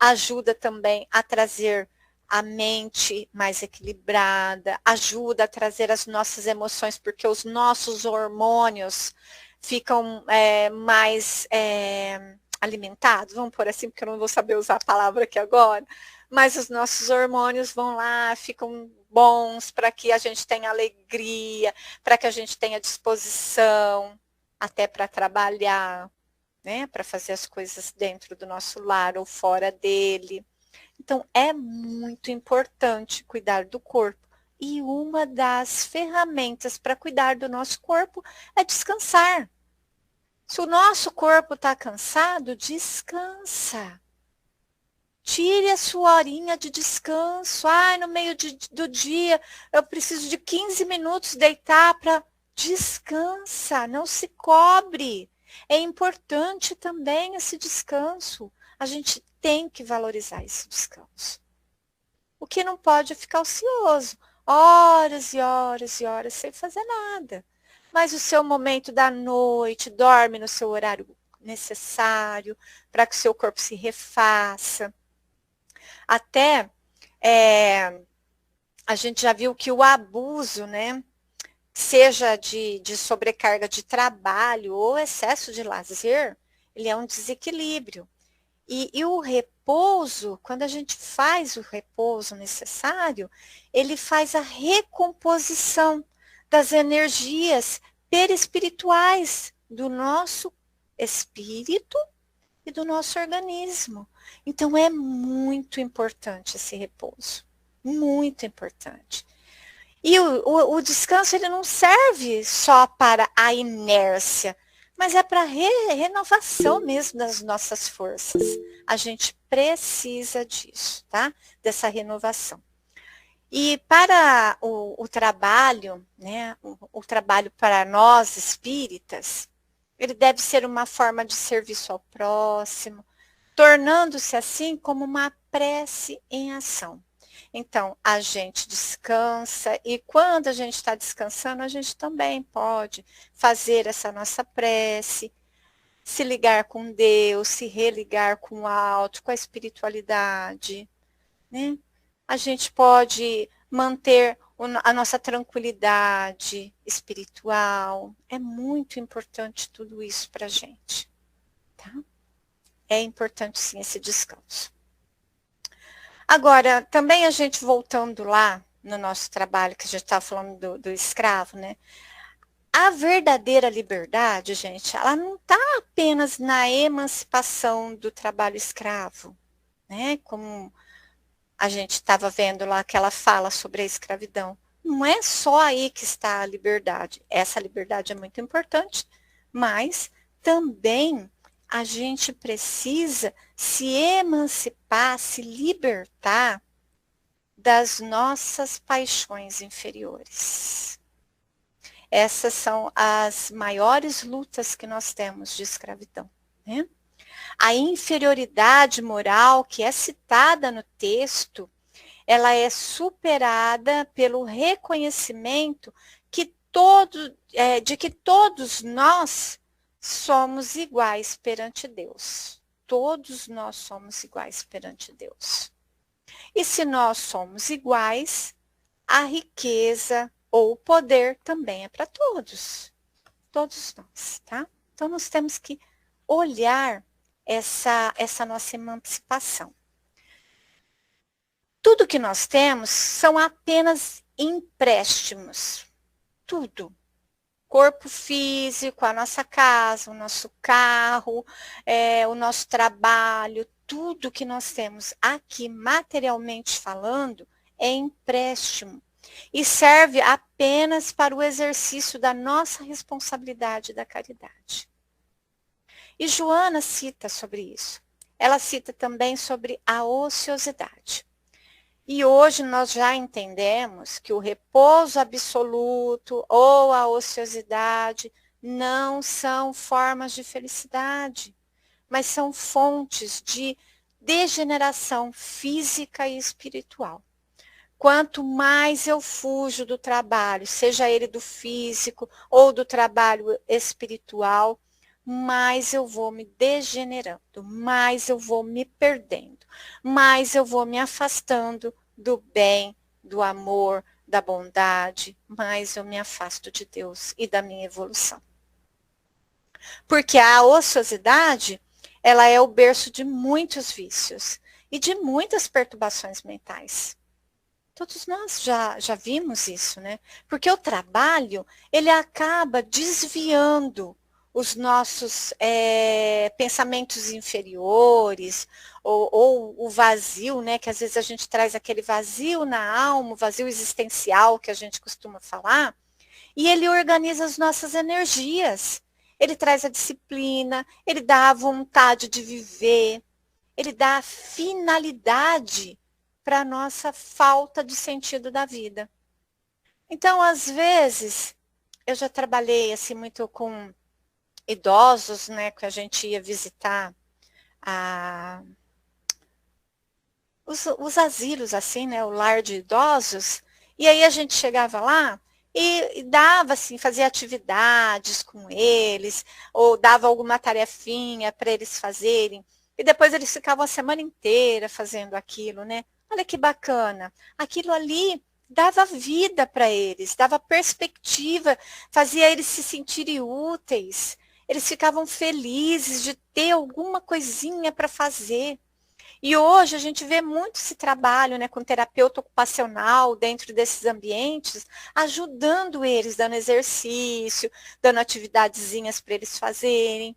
ajuda também a trazer a mente mais equilibrada, ajuda a trazer as nossas emoções, porque os nossos hormônios ficam mais alimentados, vamos por assim, porque eu não vou saber usar a palavra aqui agora, mas os nossos hormônios vão lá, ficam bons para que a gente tenha alegria, para que a gente tenha disposição, até para trabalhar, né, para fazer as coisas dentro do nosso lar ou fora dele. Então, é muito importante cuidar do corpo. E uma das ferramentas para cuidar do nosso corpo é descansar. Se o nosso corpo está cansado, descansa. Tire a sua horinha de descanso. Ai, no meio do dia, eu preciso de 15 minutos deitar para... Descansa, não se cobre. É importante também esse descanso. A gente tem que valorizar esse descanso. O que não pode é ficar ocioso. Horas e horas e horas sem fazer nada. Mas o seu momento da noite, dorme no seu horário necessário para que o seu corpo se refaça. Até a gente já viu que o abuso, né, seja de sobrecarga de trabalho ou excesso de lazer, ele é um desequilíbrio. E o repouso, quando a gente faz o repouso necessário, ele faz a recomposição das energias perispirituais do nosso espírito e do nosso organismo. Então, é muito importante esse repouso, muito importante. E o descanso, ele não serve só para a inércia, mas é para renovação mesmo das nossas forças. A gente precisa disso, tá? Dessa renovação. E para o trabalho, né? O trabalho para nós espíritas, ele deve ser uma forma de serviço ao próximo, tornando-se assim como uma prece em ação. Então, a gente descansa e quando a gente está descansando, a gente também pode fazer essa nossa prece, se ligar com Deus, se religar com o alto, com a espiritualidade, né? A gente pode manter a nossa tranquilidade espiritual. É muito importante tudo isso para a gente, tá? É importante sim esse descanso. Agora, também a gente voltando lá no nosso trabalho, que a gente estava falando do escravo, né? A verdadeira liberdade, gente, ela não está apenas na emancipação do trabalho escravo, né? Como a gente estava vendo lá que ela fala sobre a escravidão. Não é só aí que está a liberdade. Essa liberdade é muito importante, mas também a gente precisa se emancipar, se libertar das nossas paixões inferiores. Essas são as maiores lutas que nós temos de escravidão, né? A inferioridade moral que é citada no texto, ela é superada pelo reconhecimento que de que todos nós somos iguais perante Deus. Todos nós somos iguais perante Deus. E se nós somos iguais, a riqueza ou o poder também é para todos. Todos nós, tá? Então nós temos que olhar essa nossa emancipação. Tudo que nós temos são apenas empréstimos. Tudo. Corpo físico, a nossa casa, o nosso carro, o nosso trabalho, tudo que nós temos aqui, materialmente falando, é empréstimo. E serve apenas para o exercício da nossa responsabilidade da caridade. E Joana cita sobre isso. Ela cita também sobre a ociosidade. E hoje nós já entendemos que o repouso absoluto ou a ociosidade não são formas de felicidade, mas são fontes de degeneração física e espiritual. Quanto mais eu fujo do trabalho, seja ele do físico ou do trabalho espiritual, mais eu vou me degenerando, mais eu vou me perdendo, mais eu vou me afastando do bem, do amor, da bondade, mais eu me afasto de Deus e da minha evolução. Porque a ociosidade, ela é o berço de muitos vícios e de muitas perturbações mentais. Todos nós já vimos isso, né? Porque o trabalho, ele acaba desviando os nossos pensamentos inferiores, ou o vazio, né? Que às vezes a gente traz aquele vazio na alma, o vazio existencial que a gente costuma falar, e ele organiza as nossas energias. Ele traz a disciplina, ele dá a vontade de viver, ele dá a finalidade para a nossa falta de sentido da vida. Então, às vezes, eu já trabalhei assim muito com idosos, né, que a gente ia visitar os asilos, assim, né, o lar de idosos, e aí a gente chegava lá e dava, assim, fazia atividades com eles, ou dava alguma tarefinha para eles fazerem, e depois eles ficavam a semana inteira fazendo aquilo, né? Olha que bacana. Aquilo ali dava vida para eles, dava perspectiva, fazia eles se sentirem úteis. Eles ficavam felizes de ter alguma coisinha para fazer. E hoje a gente vê muito esse trabalho, né, com terapeuta ocupacional dentro desses ambientes, ajudando eles, dando exercício, dando atividadezinhas para eles fazerem.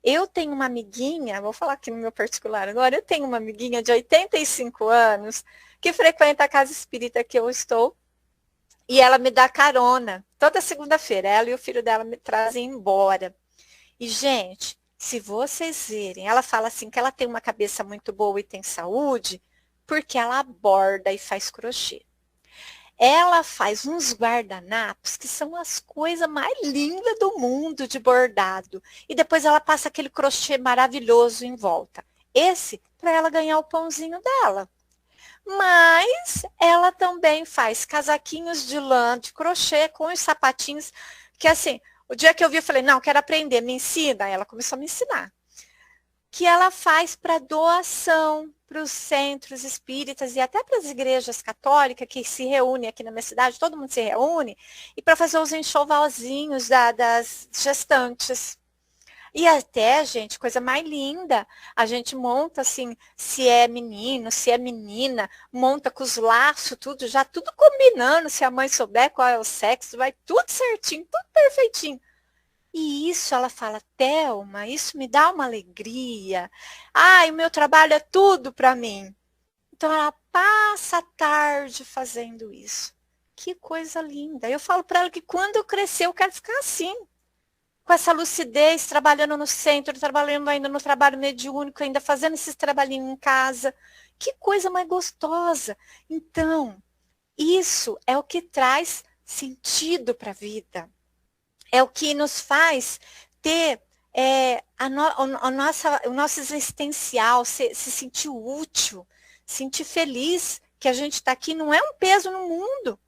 Eu tenho uma amiguinha, vou falar aqui no meu particular agora, eu tenho uma amiguinha de 85 anos que frequenta a casa espírita que eu estou e ela me dá carona toda segunda-feira. Ela e o filho dela me trazem embora. E, gente, se vocês verem, ela fala assim que ela tem uma cabeça muito boa e tem saúde porque ela borda e faz crochê. Ela faz uns guardanapos que são as coisas mais lindas do mundo de bordado. E depois ela passa aquele crochê maravilhoso em volta. Esse para ela ganhar o pãozinho dela. Mas ela também faz casaquinhos de lã, de crochê, com os sapatinhos, que assim, o dia que eu vi, eu falei, não, quero aprender, me ensina. Aí ela começou a me ensinar. Que ela faz para doação para os centros espíritas e até para as igrejas católicas que se reúnem aqui na minha cidade, todo mundo se reúne, e para fazer os enxovalzinhos das gestantes. E até, gente, coisa mais linda, a gente monta assim, se é menino, se é menina, monta com os laços, tudo, já tudo combinando, se a mãe souber qual é o sexo, vai tudo certinho, tudo perfeitinho. E isso, ela fala, Thelma, isso me dá uma alegria. Ai, o meu trabalho é tudo para mim. Então, ela passa a tarde fazendo isso. Que coisa linda. Eu falo para ela que quando eu crescer, eu quero ficar assim. Com essa lucidez, trabalhando no centro, trabalhando ainda no trabalho mediúnico, ainda fazendo esses trabalhinhos em casa. Que coisa mais gostosa. Então, isso é o que traz sentido para a vida. É o que nos faz ter o nosso existencial, se sentir útil, sentir feliz que a gente está aqui. Não é um peso no mundo,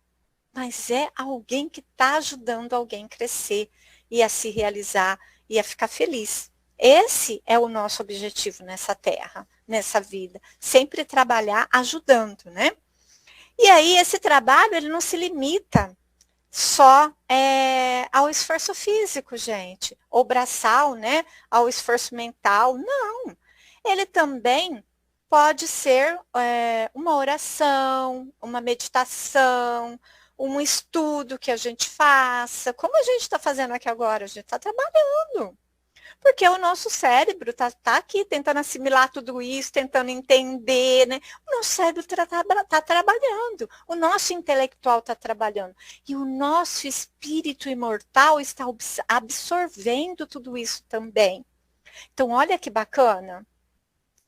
mas é alguém que está ajudando alguém a crescer e a se realizar e a ficar feliz. Esse é o nosso objetivo nessa terra, nessa vida. Sempre trabalhar ajudando, né? E aí, esse trabalho, ele não se limita só ao esforço físico, gente, ou braçal, né? Ao esforço mental. Não. Ele também pode ser uma oração, uma meditação, um estudo que a gente faça. Como a gente está fazendo aqui agora? A gente está trabalhando. Porque o nosso cérebro está aqui tentando assimilar tudo isso, tentando entender, né? O nosso cérebro está trabalhando, o nosso intelectual está trabalhando. E o nosso espírito imortal está absorvendo tudo isso também. Então, olha que bacana.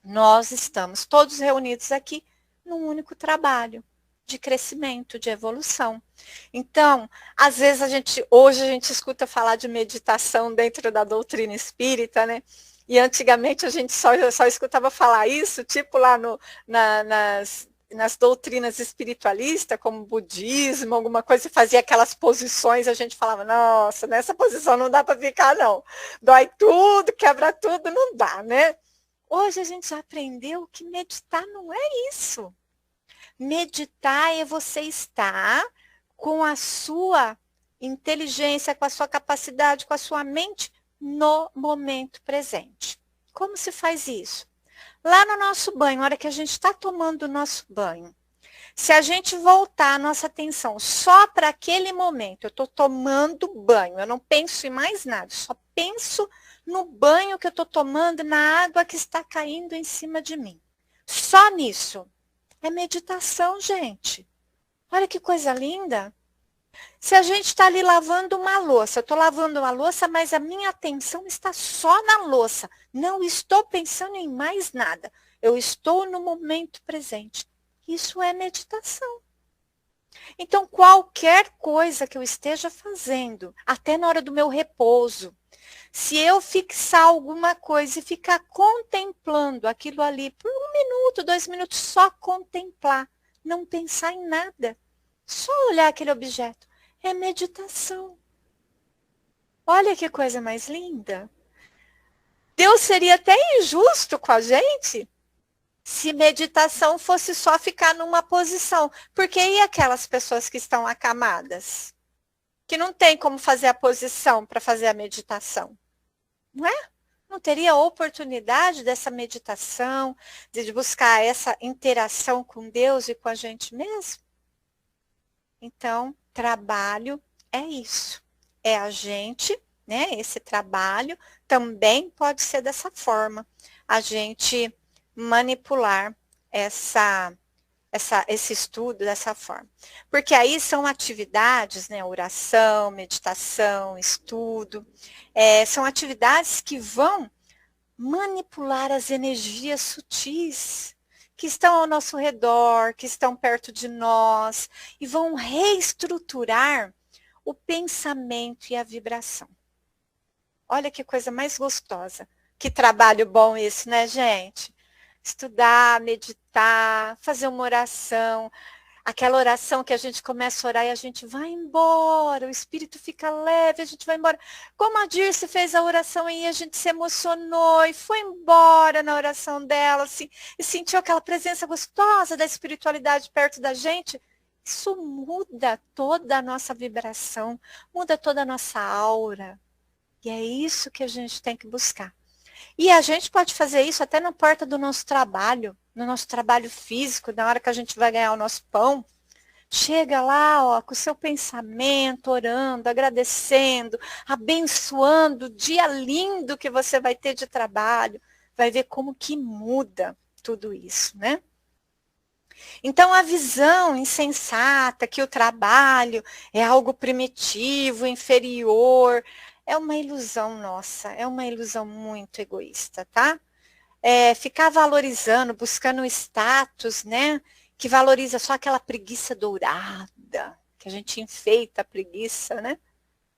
Nós estamos todos reunidos aqui num único trabalho de crescimento, de evolução. Então, às vezes hoje a gente escuta falar de meditação dentro da doutrina espírita, né? E antigamente a gente só escutava falar isso, tipo lá nas doutrinas espiritualistas, como budismo, alguma coisa, e fazia aquelas posições, a gente falava, nossa, nessa posição não dá para ficar, não. Dói tudo, quebra tudo, não dá, né? Hoje a gente já aprendeu que meditar não é isso. Meditar é você estar com a sua inteligência, com a sua capacidade, com a sua mente no momento presente. Como se faz isso? Lá no nosso banho, na hora que a gente está tomando o nosso banho, se a gente voltar a nossa atenção só para aquele momento, eu estou tomando banho, eu não penso em mais nada, só penso no banho que eu estou tomando, na água que está caindo em cima de mim. Só nisso. É meditação, gente. Olha que coisa linda. Se a gente está ali lavando uma louça, eu estou lavando uma louça, mas a minha atenção está só na louça. Não estou pensando em mais nada. Eu estou no momento presente. Isso é meditação. Então, qualquer coisa que eu esteja fazendo, até na hora do meu repouso, se eu fixar alguma coisa e ficar contemplando aquilo ali por 1 minuto, 2 minutos, só contemplar, não pensar em nada, só olhar aquele objeto, é meditação. Olha que coisa mais linda. Deus seria até injusto com a gente se meditação fosse só ficar numa posição. Porque e aquelas pessoas que estão acamadas? Que não tem como fazer a posição para fazer a meditação. Não é? Não teria oportunidade dessa meditação, de buscar essa interação com Deus e com a gente mesmo? Então, trabalho é isso. É a gente, né? Esse trabalho também pode ser dessa forma. A gente manipular esse estudo dessa forma. Porque aí são atividades, né, oração, meditação, estudo, são atividades que vão manipular as energias sutis que estão ao nosso redor, que estão perto de nós, e vão reestruturar o pensamento e a vibração. Olha que coisa mais gostosa. Que trabalho bom esse, né, gente? Estudar, meditar, fazer uma oração, aquela oração que a gente começa a orar e a gente vai embora, o espírito fica leve, a gente vai embora. Como a Dirce fez a oração e a gente se emocionou e foi embora na oração dela, assim, e sentiu aquela presença gostosa da espiritualidade perto da gente, isso muda toda a nossa vibração, muda toda a nossa aura. E é isso que a gente tem que buscar. E a gente pode fazer isso até na porta do nosso trabalho, no nosso trabalho físico, na hora que a gente vai ganhar o nosso pão. Chega lá, ó, com o seu pensamento, orando, agradecendo, abençoando o dia lindo que você vai ter de trabalho. Vai ver como que muda tudo isso, né? Então, a visão insensata que o trabalho é algo primitivo, inferior, é uma ilusão nossa, é uma ilusão muito egoísta, tá? Ficar valorizando, buscando status, né? Que valoriza só aquela preguiça dourada, que a gente enfeita a preguiça, né?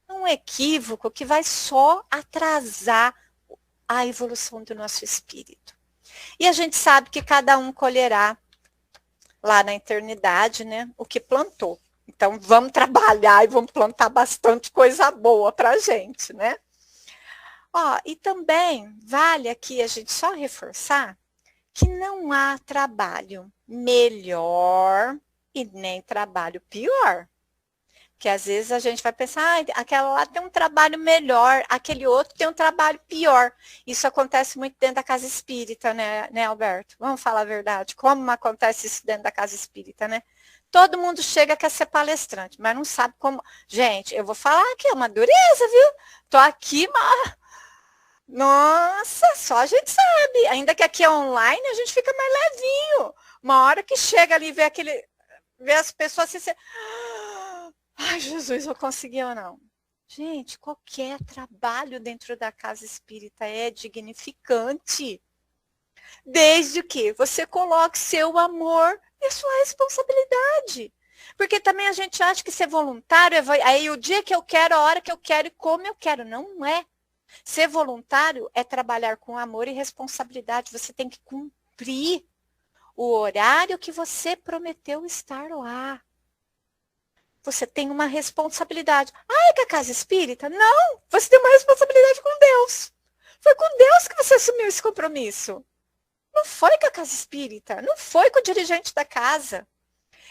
É um equívoco que vai só atrasar a evolução do nosso espírito. E a gente sabe que cada um colherá lá na eternidade, né, o que plantou. Então, vamos trabalhar e vamos plantar bastante coisa boa para a gente, né? Ó, e também vale aqui a gente só reforçar que não há trabalho melhor e nem trabalho pior. Que às vezes a gente vai pensar, aquela lá tem um trabalho melhor, aquele outro tem um trabalho pior. Isso acontece muito dentro da casa espírita, né, Alberto? Vamos falar a verdade. Como acontece isso dentro da casa espírita, né? Todo mundo chega quer ser palestrante, mas não sabe como. Gente, eu vou falar aqui, é uma dureza, viu? Tô aqui, mas. Nossa, só a gente sabe. Ainda que aqui é online, a gente fica mais levinho. Uma hora que chega ali e vê as pessoas assim. Ai, Jesus, eu consegui ou não? Gente, qualquer trabalho dentro da casa espírita é dignificante. Desde que você coloque seu amor e sua responsabilidade. Porque também a gente acha que ser voluntário é aí o dia que eu quero, a hora que eu quero e como eu quero. Não é. Ser voluntário é trabalhar com amor e responsabilidade. Você tem que cumprir o horário que você prometeu estar lá. Você tem uma responsabilidade. Ah, é que a casa espírita? Não, você tem uma responsabilidade com Deus. Foi com Deus que você assumiu esse compromisso. Não foi com a casa espírita, não foi com o dirigente da casa.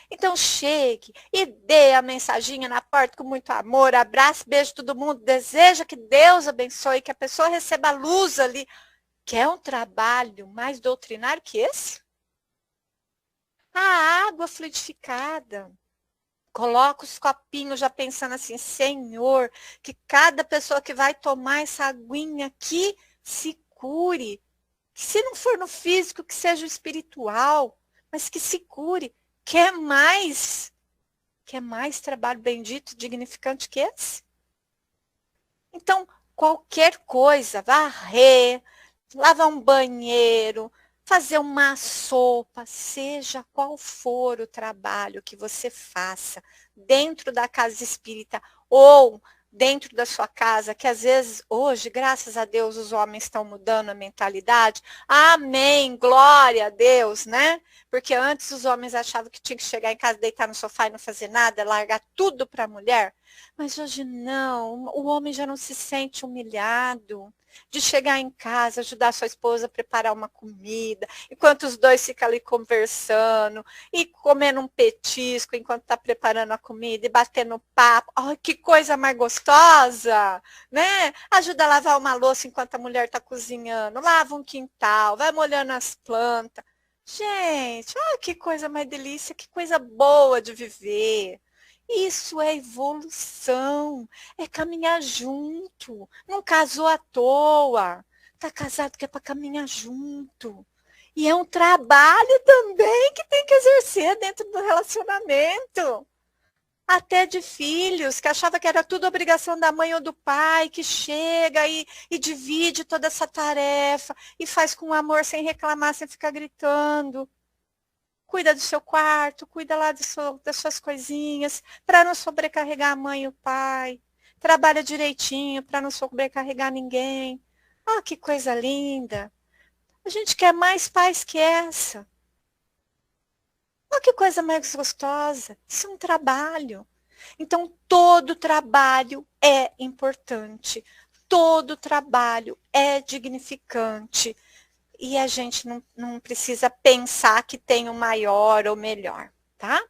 Então chegue e dê a mensaginha na porta com muito amor, abraço, beijo todo mundo, deseja que Deus abençoe, que a pessoa receba a luz ali. Quer um trabalho mais doutrinário que esse? A água fluidificada. Coloca os copinhos já pensando assim, Senhor, que cada pessoa que vai tomar essa aguinha aqui se cure. Que se não for no físico, que seja o espiritual, mas que se cure. Quer mais? Quer mais trabalho bendito, dignificante que esse? Então, qualquer coisa, varrer, lavar um banheiro, fazer uma sopa, seja qual for o trabalho que você faça dentro da casa espírita ou dentro da sua casa, que às vezes hoje, graças a Deus, os homens estão mudando a mentalidade. Amém, glória a Deus, né? Porque antes os homens achavam que tinha que chegar em casa, deitar no sofá e não fazer nada, largar tudo para a mulher. Mas hoje não, o homem já não se sente humilhado de chegar em casa, ajudar sua esposa a preparar uma comida, enquanto os dois ficam ali conversando, e comendo um petisco enquanto está preparando a comida, e batendo papo. Ai, que coisa mais gostosa, né? Ajuda a lavar uma louça enquanto a mulher está cozinhando, lava um quintal, vai molhando as plantas. Gente, que coisa mais delícia, que coisa boa de viver. Isso é evolução, é caminhar junto. Não casou à toa. Está casado que é para caminhar junto. E é um trabalho também que tem que exercer dentro do relacionamento. Até de filhos, que achava que era tudo obrigação da mãe ou do pai, que chega e divide toda essa tarefa e faz com amor, sem reclamar, sem ficar gritando. Cuida do seu quarto, cuida lá das suas coisinhas, para não sobrecarregar a mãe e o pai. Trabalha direitinho para não sobrecarregar ninguém. Ah, que coisa linda. A gente quer mais paz que essa. Ah, que coisa mais gostosa. Isso é um trabalho. Então, todo trabalho é importante. Todo trabalho é dignificante. E a gente não precisa pensar que tem o maior ou melhor, tá?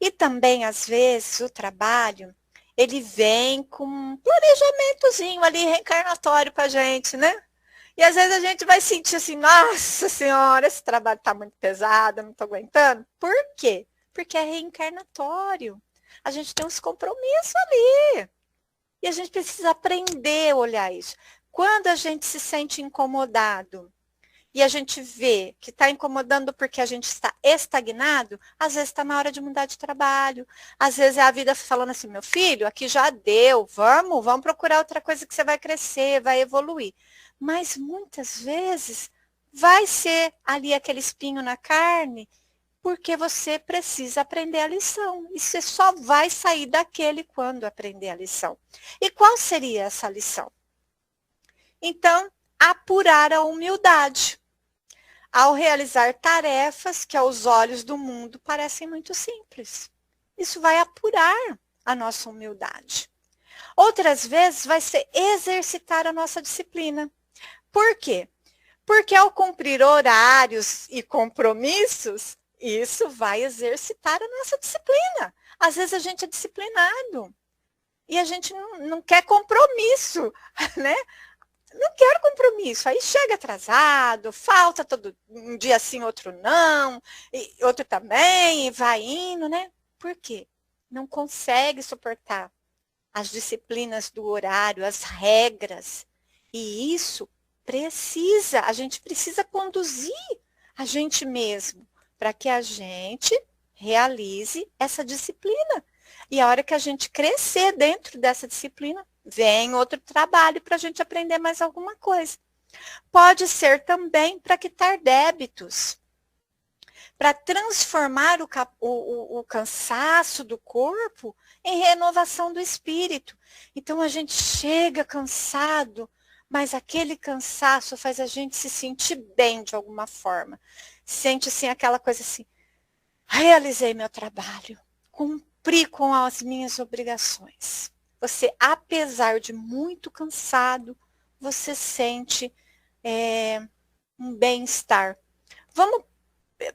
E também, às vezes, o trabalho, ele vem com um planejamentozinho ali, reencarnatório pra gente, né? E às vezes a gente vai sentir assim, nossa senhora, esse trabalho tá muito pesado, eu não tô aguentando. Por quê? Porque é reencarnatório. A gente tem uns compromissos ali. E a gente precisa aprender a olhar isso. Quando a gente se sente incomodado, e a gente vê que está incomodando porque a gente está estagnado, às vezes está na hora de mudar de trabalho. Às vezes é a vida falando assim, meu filho, aqui já deu, vamos procurar outra coisa que você vai crescer, vai evoluir. Mas muitas vezes vai ser ali aquele espinho na carne, porque você precisa aprender a lição. E você só vai sair daquele quando aprender a lição. E qual seria essa lição? Então, apurar a humildade. Ao realizar tarefas que aos olhos do mundo parecem muito simples. Isso vai apurar a nossa humildade. Outras vezes vai ser exercitar a nossa disciplina. Por quê? Porque ao cumprir horários e compromissos, isso vai exercitar a nossa disciplina. Às vezes a gente é disciplinado e a gente não quer compromisso, né? Não quero compromisso. Aí chega atrasado, falta todo um dia sim, outro não, e outro também, e vai indo, né? Por quê? Não consegue suportar as disciplinas do horário, as regras. E isso a gente precisa conduzir a gente mesmo para que a gente realize essa disciplina. E a hora que a gente crescer dentro dessa disciplina, vem outro trabalho para a gente aprender mais alguma coisa. Pode ser também para quitar débitos, para transformar o cansaço do corpo em renovação do espírito. Então a gente chega cansado, mas aquele cansaço faz a gente se sentir bem de alguma forma. Sente assim aquela coisa assim, realizei meu trabalho, cumpri com as minhas obrigações. Você, apesar de muito cansado, você sente um bem-estar.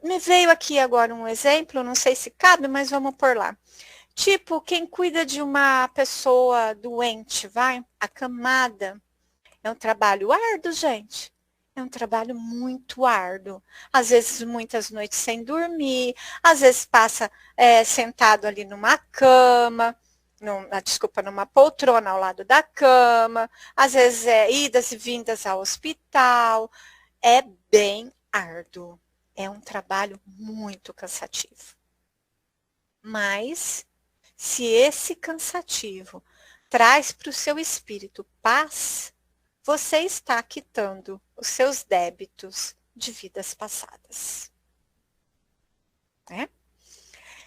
Me veio aqui agora um exemplo, não sei se cabe, mas vamos por lá. Tipo, quem cuida de uma pessoa doente, acamada. É um trabalho árduo, gente. É um trabalho muito árduo. Às vezes, muitas noites sem dormir, às vezes passa sentado ali numa cama, numa poltrona ao lado da cama, às vezes idas e vindas ao hospital. É bem árduo. É um trabalho muito cansativo. Mas, se esse cansativo traz para o seu espírito paz, você está quitando os seus débitos de vidas passadas. Né?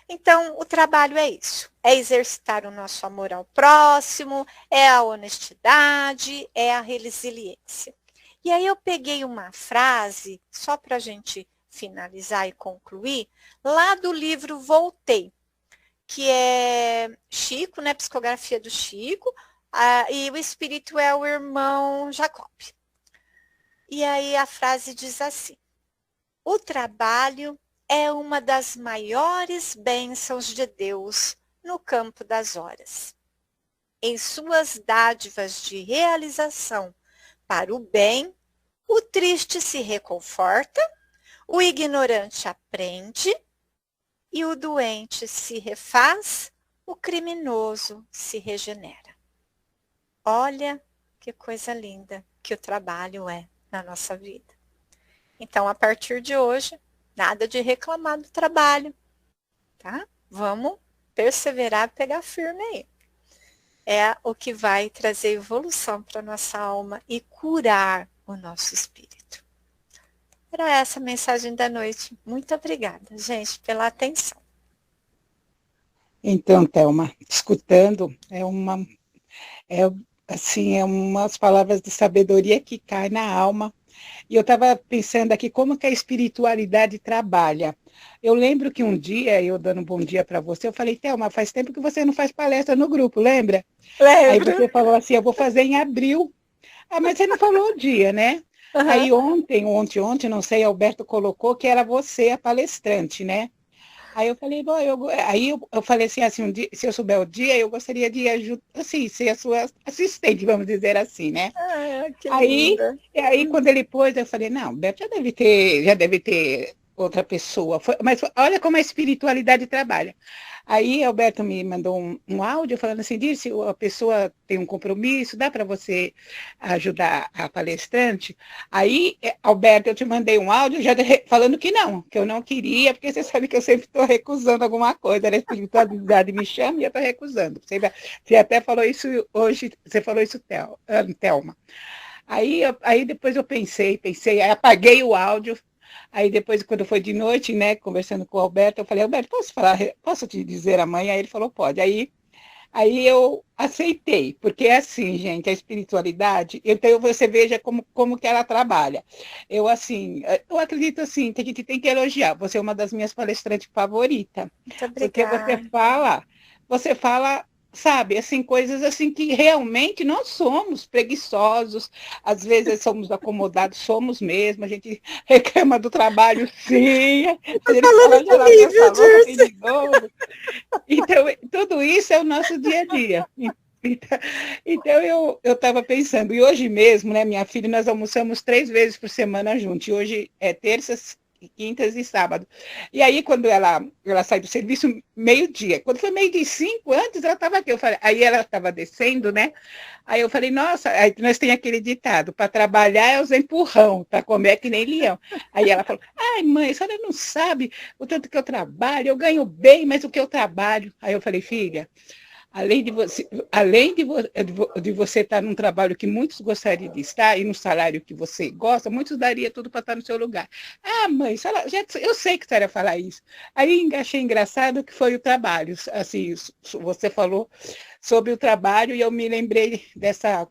Então, o trabalho é isso. É exercitar o nosso amor ao próximo, é a honestidade, é a resiliência. E aí eu peguei uma frase, só para a gente finalizar e concluir, lá do livro Voltei, que é Chico, né? Psicografia do Chico, e o espírito é o irmão Jacob. E aí a frase diz assim: o trabalho é uma das maiores bênçãos de Deus no campo das horas. Em suas dádivas de realização para o bem, o triste se reconforta, o ignorante aprende e o doente se refaz, o criminoso se regenera. Olha que coisa linda que o trabalho é na nossa vida. Então, a partir de hoje, nada de reclamar do trabalho, tá? Vamos perseverar, pegar firme aí. É o que vai trazer evolução para a nossa alma e curar o nosso espírito. Era essa a mensagem da noite. Muito obrigada, gente, pela atenção. Então, Thelma, escutando, assim, é umas palavras de sabedoria que caem na alma. E eu estava pensando aqui como que a espiritualidade trabalha. Eu lembro que um dia, eu dando um bom dia para você, eu falei, Thelma, faz tempo que você não faz palestra no grupo, lembra? Lembro. Aí você falou assim, eu vou fazer em abril. Ah, mas você não falou o dia, né? Uhum. Aí ontem, não sei, Alberto colocou que era você a palestrante, né? Aí eu falei, bom, eu falei assim, um dia, se eu souber o dia, eu gostaria de assim, ser a sua assistente, vamos dizer assim, né? Que Aí, linda. aí quando ele pôs, eu falei, não, Beto já deve ter outra pessoa. Mas olha como a espiritualidade trabalha. Aí Alberto me mandou um áudio falando assim, Dirce, a pessoa tem um compromisso, dá para você ajudar a palestrante? Aí, Alberto, eu te mandei um áudio já falando que eu não queria, porque você sabe que eu sempre estou recusando alguma coisa, a espiritualidade me chama e eu estou recusando. Você até falou isso hoje, você falou isso, Thelma. Aí depois eu pensei, aí apaguei o áudio. Aí depois, quando foi de noite, né, conversando com o Alberto, eu falei, Alberto, posso te dizer amanhã? Aí ele falou, pode. Aí eu aceitei, porque é assim, gente, a espiritualidade, então você veja como que ela trabalha. Eu acredito assim, que a gente tem que elogiar. Você é uma das minhas palestrantes favoritas, Muito porque obrigada. você fala, sabe, assim, coisas assim que realmente nós somos preguiçosos, às vezes somos acomodados, somos mesmo, a gente reclama do trabalho, sim, a gente fala, Falando já lavou essa comigo, louça, tem Dirce. de novo. Então, tudo isso é o nosso dia a dia. Então eu estava pensando, e hoje mesmo, né, minha filha, nós almoçamos 3 vezes por semana juntos, e hoje é terças, quintas e sábado. E aí, quando ela sai do serviço, meio-dia. Quando foi 12:05, antes ela estava aqui. Aí ela estava descendo, né? Aí eu falei, nossa, aí nós tem aquele ditado, para trabalhar é os empurrão, para comer é que nem leão. Aí ela falou, ai mãe, a senhora não sabe o tanto que eu trabalho, eu ganho bem, mas o que eu trabalho. Aí eu falei, filha, além de você estar num trabalho que muitos gostariam de estar e no salário que você gosta, muitos daria tudo para estar no seu lugar. Ah, mãe, eu sei que você ia falar isso. Aí achei engraçado que foi o trabalho. Assim, você falou sobre o trabalho e eu me lembrei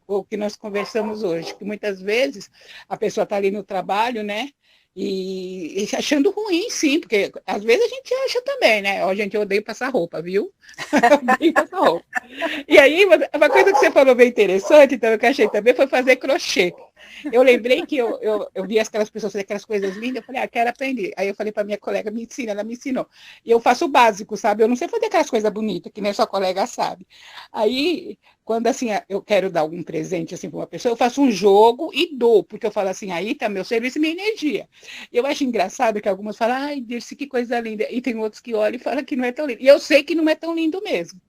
o que nós conversamos hoje, que muitas vezes a pessoa está ali no trabalho, né? E achando ruim, sim, porque às vezes a gente acha também, né? Ó, gente, eu odeio passar roupa, viu? Eu odeio passar roupa. E aí, uma coisa que você falou bem interessante, então, que eu achei também, foi fazer crochê. Eu lembrei que eu vi aquelas pessoas fazer aquelas coisas lindas, eu falei, quero aprender. Aí eu falei para minha colega, me ensina, ela me ensinou. E eu faço o básico, sabe? Eu não sei fazer aquelas coisas bonitas, que nem sua colega sabe. Aí, quando assim, eu quero dar algum presente assim para uma pessoa, eu faço um jogo e dou, porque eu falo assim, aí tá meu serviço e minha energia. Eu acho engraçado que algumas falam, ai, Dirce, que coisa linda. E tem outros que olham e falam que não é tão lindo. E eu sei que não é tão lindo mesmo.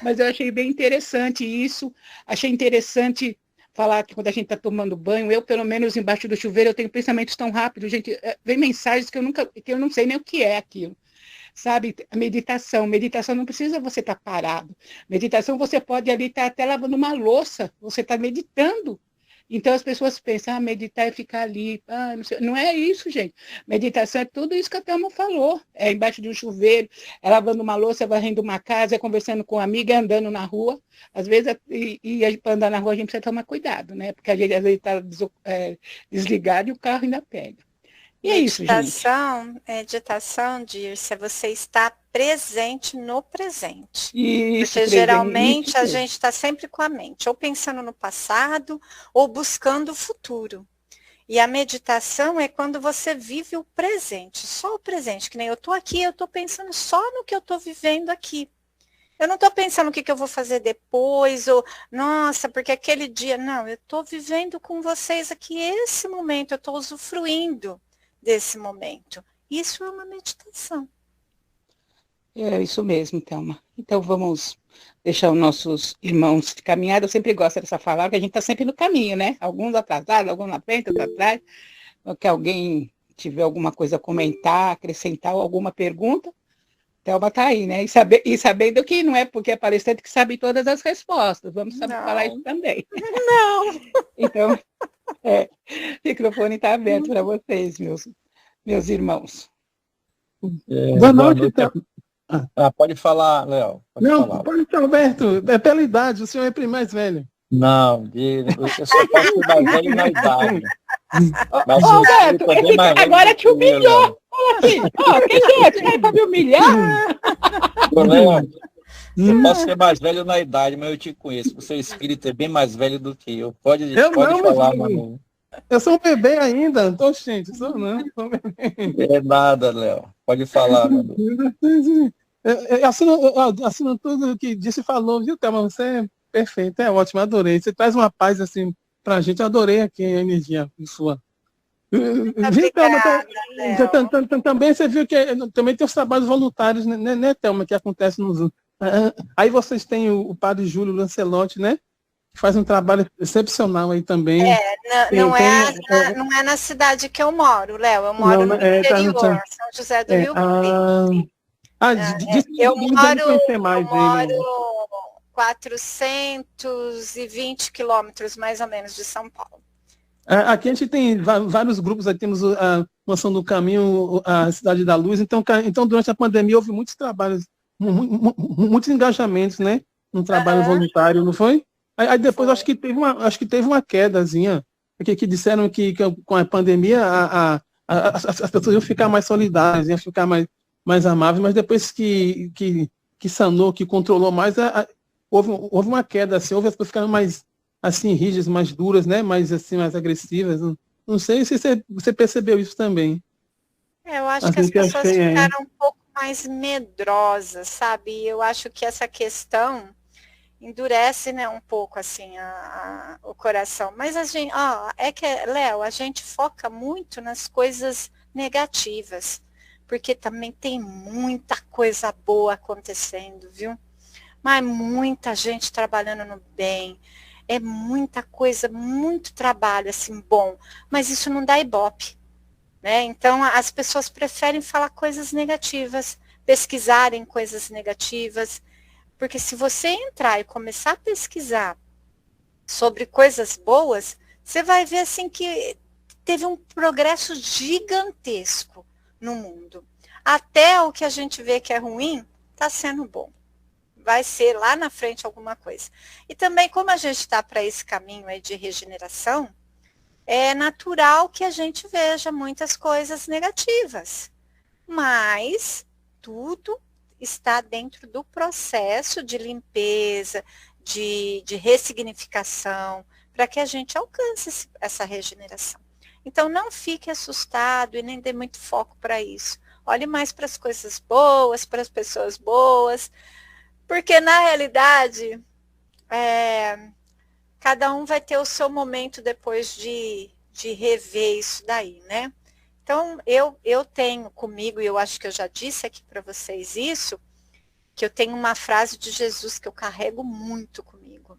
Mas eu achei bem interessante isso. Achei interessante falar que quando a gente está tomando banho, eu, pelo menos, embaixo do chuveiro, eu tenho pensamentos tão rápidos, gente, vem mensagens que eu não sei nem o que é aquilo. Sabe, meditação não precisa você estar parado. Meditação você pode ali estar até lavando uma louça, você está meditando. Então as pessoas pensam, meditar é ficar ali. Não sei. Não é isso, gente. Meditação é tudo isso que a Thelma falou. É embaixo de um chuveiro, é lavando uma louça, é varrendo uma casa, é conversando com uma amiga, é andando na rua. Às vezes, para andar na rua a gente precisa tomar cuidado, né? Porque a gente às vezes está desligado e o carro ainda pega. E é isso, gente. Meditação, Dirce, é você estar presente no presente. Isso, Porque presente, geralmente a isso. gente está sempre com a mente, ou pensando no passado, ou buscando o futuro. E a meditação é quando você vive o presente, só o presente, que nem eu estou aqui, eu estou pensando só no que eu estou vivendo aqui. Eu não estou pensando o que eu vou fazer depois, ou, nossa, porque aquele dia. Não, eu estou vivendo com vocês aqui esse momento, eu estou usufruindo desse momento. Isso é uma meditação. É isso mesmo, Thelma. Então vamos deixar os nossos irmãos de caminhada. Eu sempre gosto dessa palavra, que a gente está sempre no caminho, né? Alguns atrasados, alguns na frente, outros atrás. Que alguém tiver alguma coisa a comentar, acrescentar ou alguma pergunta, Thelma está aí, né? E sabendo que não é porque é palestrante que sabe todas as respostas. Vamos falar isso Não, também. não. Então, o microfone está aberto para vocês, meus irmãos. Boa noite, noite. então. Pode falar, Léo. Pode Não, falar. pode ser, Alberto. É pela idade, o senhor é bem mais velho. Não, eu só posso ser mais velho na idade. Mas Ô, Alberto, agora te humilhou. Assim, quem é? Você vai para me humilhar? Léo, eu posso ser mais velho na idade, mas eu te conheço. O seu espírito é bem mais velho do que eu. Pode falar, Manu. Eu sou um bebê ainda. Tô gente, sou não. Sou É nada, Léo. Pode falar, Manu. Assino tudo que disse e falou, viu, Thelma? Você é perfeito, é ótimo, adorei. Você traz uma paz assim pra gente, eu adorei aqui a energia sua. Viu, Thelma? Léo. Também você viu que também tem os trabalhos voluntários, né, Thelma, que acontecem nos. Aí vocês têm o padre Júlio Lancelotti, né? Que faz um trabalho excepcional aí também. Não é na cidade que eu moro, Léo. Eu moro Não, no interior, tá. São José do Rio Preto. Disse que Eu deve conhecer eu mais ele. moro 420 quilômetros, mais ou menos, de São Paulo. Aqui a gente tem vários grupos, aí temos a Mansão do Caminho, a Cidade da Luz, então durante a pandemia houve muitos trabalhos, muitos engajamentos, né? Um trabalho voluntário, não foi? Aí depois acho que teve uma quedazinha, porque que disseram que com a pandemia as pessoas iam ficar mais solidárias, iam ficar mais amáveis, mas depois que sanou, que controlou mais, houve uma queda, assim, houve as pessoas ficando mais assim, rígidas, mais duras, né? Mais assim, mais agressivas. Não sei se você percebeu isso também. Eu acho que as pessoas ficaram um pouco mais medrosas, sabe? E eu acho que essa questão endurece, né, um pouco assim o coração. Mas a gente, Léo, a gente foca muito nas coisas negativas, porque também tem muita coisa boa acontecendo, viu? Mas muita gente trabalhando no bem. É muita coisa, muito trabalho, assim, bom. Mas isso não dá ibope, né? Então, as pessoas preferem falar coisas negativas, pesquisarem coisas negativas, porque se você entrar e começar a pesquisar sobre coisas boas, você vai ver, assim, que teve um progresso gigantesco no mundo. Até o que a gente vê que é ruim, está sendo bom. Vai ser lá na frente alguma coisa. E também, como a gente está para esse caminho aí de regeneração, é natural que a gente veja muitas coisas negativas. Mas tudo está dentro do processo de limpeza, de ressignificação, para que a gente alcance essa regeneração. Então, não fique assustado e nem dê muito foco para isso. Olhe mais para as coisas boas, para as pessoas boas, porque, na realidade, cada um vai ter o seu momento depois de rever isso daí, né? Então, eu tenho comigo, e eu acho que eu já disse aqui para vocês isso, que eu tenho uma frase de Jesus que eu carrego muito comigo.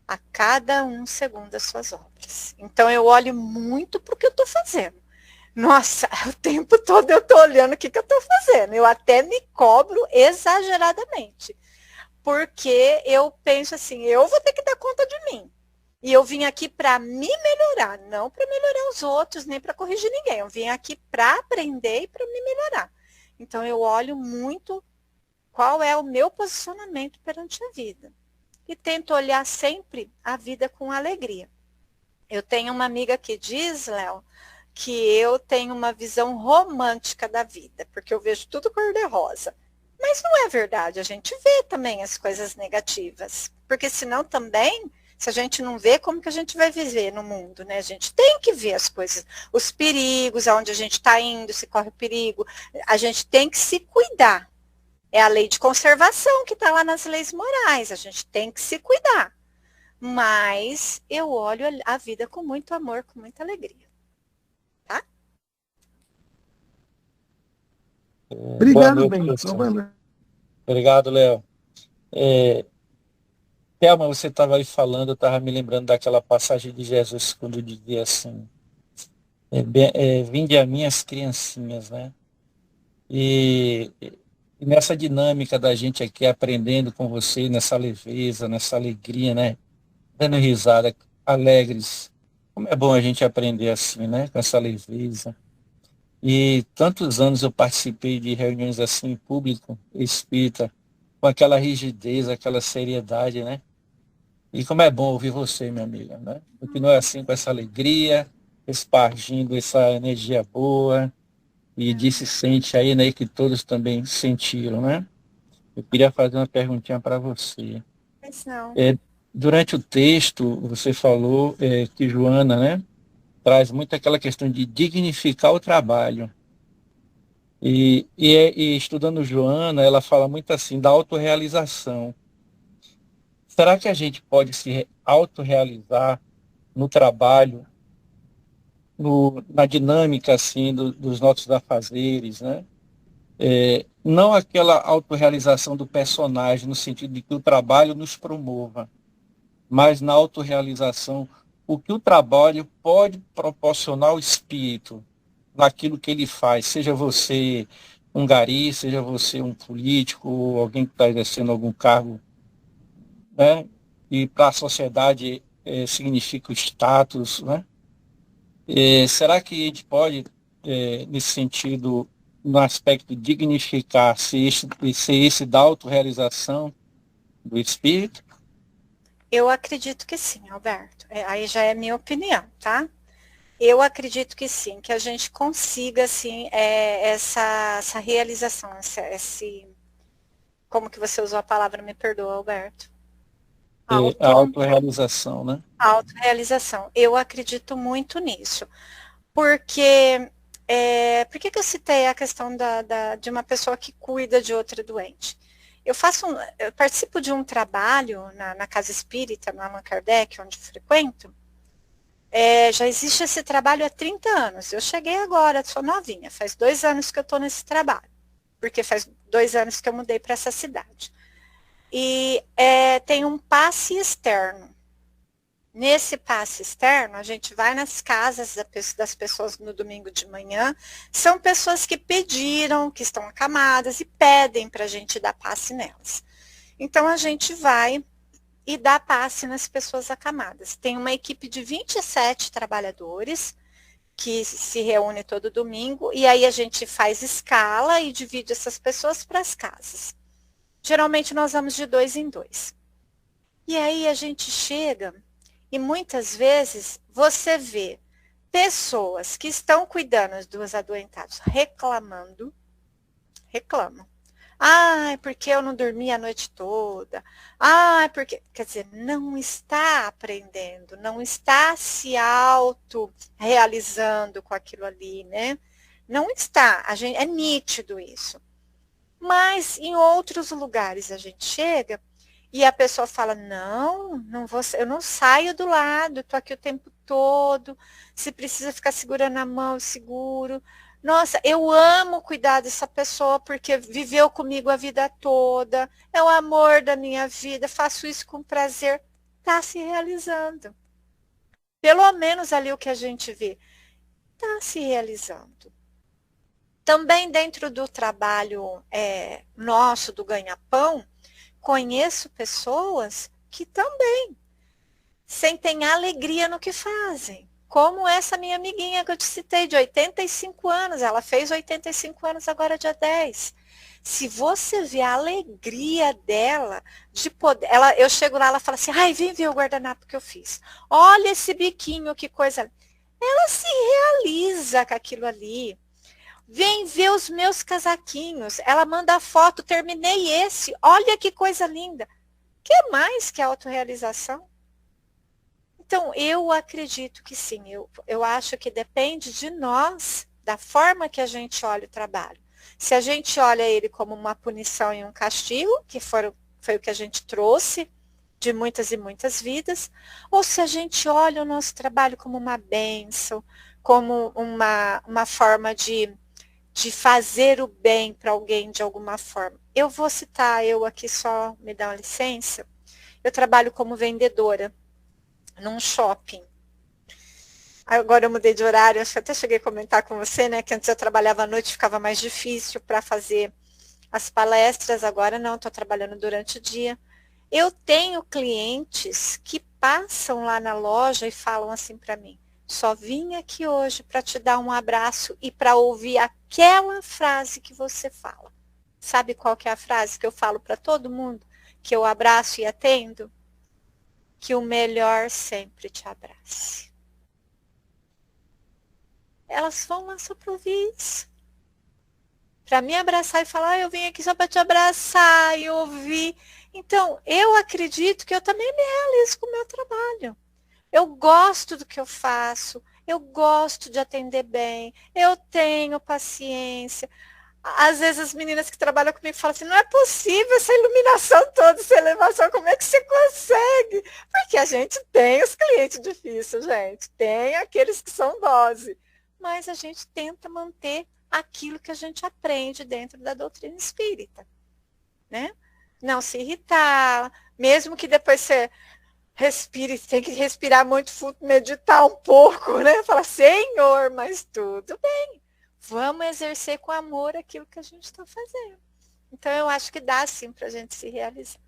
A cada um segundo as suas obras. Então, eu olho muito para o que eu estou fazendo. Nossa, o tempo todo eu estou olhando o que eu estou fazendo. Eu até me cobro exageradamente. Porque eu penso assim, eu vou ter que dar conta de mim. E eu vim aqui para me melhorar, não para melhorar os outros, nem para corrigir ninguém. Eu vim aqui para aprender e para me melhorar. Então, eu olho muito qual é o meu posicionamento perante a vida. E tento olhar sempre a vida com alegria. Eu tenho uma amiga que diz, Léo, que eu tenho uma visão romântica da vida, porque eu vejo tudo cor-de-rosa. Mas não é verdade, a gente vê também as coisas negativas, porque senão também, se a gente não vê, como que a gente vai viver no mundo, né? A gente tem que ver as coisas, os perigos, aonde a gente está indo, se corre perigo, a gente tem que se cuidar. É a lei de conservação que está lá nas leis morais, a gente tem que se cuidar. Mas eu olho a vida com muito amor, com muita alegria. Tá? Obrigado, bem. Obrigado, Léo. Thelma, você estava aí falando, eu estava me lembrando daquela passagem de Jesus, quando dizia assim, vinde a minhas criancinhas, né? E nessa dinâmica da gente aqui aprendendo com você, nessa leveza, nessa alegria, né? Dando risada, alegres. Como é bom a gente aprender assim, né? Com essa leveza. E tantos anos eu participei de reuniões assim em público, espírita, com aquela rigidez, aquela seriedade, né? E como é bom ouvir você, minha amiga, né? Continue assim com essa alegria, espargindo essa energia boa, e disse sente aí, né, que todos também sentiram, né? Eu queria fazer uma perguntinha para você. Mas não. Durante o texto, você falou que Joana, né, traz muito aquela questão de dignificar o trabalho. E estudando Joana, ela fala muito assim da autorrealização. Será que a gente pode se autorrealizar no trabalho na dinâmica assim dos nossos afazeres, né? Não aquela autorrealização do personagem no sentido de que o trabalho nos promova, mas na autorrealização, o que o trabalho pode proporcionar ao espírito naquilo que ele faz, seja você um gari, seja você um político, alguém que está exercendo algum cargo, né? E para a sociedade significa o status, né? Será que a gente pode, nesse sentido, no aspecto de dignificar, ser esse da autorrealização do espírito? Eu acredito que sim, Alberto. Aí já é minha opinião, tá? Eu acredito que sim, que a gente consiga, assim, essa realização, como que você usou a palavra, me perdoa, Alberto? A autorrealização, né? Autorrealização. Eu acredito muito nisso. Porque, por que eu citei a questão de uma pessoa que cuida de outra doente? Eu participo de um trabalho na Casa Espírita, no Allan Kardec, onde frequento. Já existe esse trabalho há 30 anos. Eu cheguei agora, sou novinha, faz 2 anos que eu estou nesse trabalho, porque faz 2 anos que eu mudei para essa cidade. E tem um passe externo. Nesse passe externo, a gente vai nas casas das pessoas no domingo de manhã. São pessoas que pediram, que estão acamadas e pedem para a gente dar passe nelas. Então, a gente vai e dá passe nas pessoas acamadas. Tem uma equipe de 27 trabalhadores que se reúne todo domingo e aí a gente faz escala e divide essas pessoas para as casas. Geralmente, nós vamos de 2 em 2. E aí a gente chega... E muitas vezes você vê pessoas que estão cuidando dos adoentados reclamam. Ai, porque eu não dormi a noite toda. Ai, porque... Quer dizer, não está aprendendo, não está se auto-realizando com aquilo ali, né? Não está, é nítido isso. Mas em outros lugares a gente chega... E a pessoa fala, não vou, eu não saio do lado, estou aqui o tempo todo, se precisa ficar segurando a mão, eu seguro. Nossa, eu amo cuidar dessa pessoa porque viveu comigo a vida toda, é o amor da minha vida, faço isso com prazer. Está se realizando. Pelo menos ali o que a gente vê, está se realizando. Também dentro do trabalho nosso, do ganha-pão, conheço pessoas que também sentem alegria no que fazem. Como essa minha amiguinha que eu te citei, de 85 anos. Ela fez 85 anos agora, dia 10. Se você vê a alegria dela de poder... eu chego lá, ela fala assim, ai, vem ver o guardanapo que eu fiz. Olha esse biquinho, que coisa... Ela se realiza com aquilo ali. Vem ver os meus casaquinhos. Ela manda foto, terminei esse. Olha que coisa linda. Que mais que autorrealização? Então, eu acredito que sim. Eu acho que depende de nós, da forma que a gente olha o trabalho. Se a gente olha ele como uma punição e um castigo, que foi o que a gente trouxe de muitas e muitas vidas, ou se a gente olha o nosso trabalho como uma bênção, como uma forma de fazer o bem para alguém de alguma forma. Eu vou citar, eu aqui só me dá uma licença, eu trabalho como vendedora num shopping. Agora eu mudei de horário, acho que até cheguei a comentar com você, né, que antes eu trabalhava à noite, ficava mais difícil para fazer as palestras, agora não, estou trabalhando durante o dia. Eu tenho clientes que passam lá na loja e falam assim para mim, só vim aqui hoje para te dar um abraço e para ouvir aquela frase que você fala. Sabe qual que é a frase que eu falo para todo mundo? Que eu abraço e atendo? Que o melhor sempre te abrace. Elas vão lá só para ouvir isso. Para me abraçar e falar, eu vim aqui só para te abraçar e ouvir. Então, eu acredito que eu também me realizo com o meu trabalho. Eu gosto do que eu faço, eu gosto de atender bem, eu tenho paciência. às vezes as meninas que trabalham comigo falam assim, não é possível essa iluminação toda, essa elevação, como é que você consegue? Porque a gente tem os clientes difíceis, gente, tem aqueles que são dose, mas a gente tenta manter aquilo que a gente aprende dentro da doutrina espírita, né? Não se irritar, mesmo que depois você respire, tem que respirar muito fundo, meditar um pouco, né? Falar, Senhor, mas tudo bem. Vamos exercer com amor aquilo que a gente está fazendo. Então, eu acho que dá, sim, para a gente se realizar.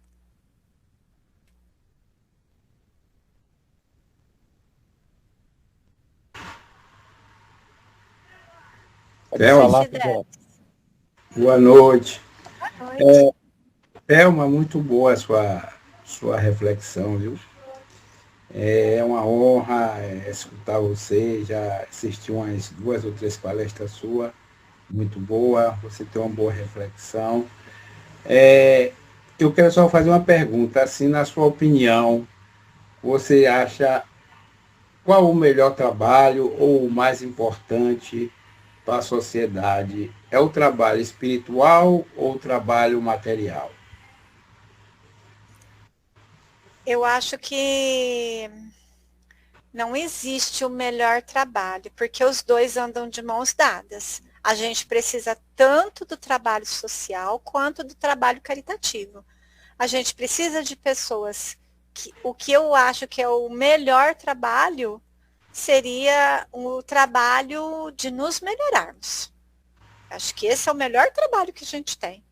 Pode Thelma, falar, Fidel. boa noite. Boa noite. Thelma, muito boa a sua reflexão, viu? É uma honra escutar você, já assisti umas 2 ou 3 palestras suas, muito boa, você tem uma boa reflexão. Eu quero só fazer uma pergunta, assim, na sua opinião, você acha qual o melhor trabalho ou o mais importante para a sociedade? É o trabalho espiritual ou o trabalho material? Eu acho que não existe o melhor trabalho, porque os dois andam de mãos dadas. A gente precisa tanto do trabalho social quanto do trabalho caritativo. A gente precisa de pessoas que o que eu acho que é o melhor trabalho seria o trabalho de nos melhorarmos. Acho que esse é o melhor trabalho que a gente tem.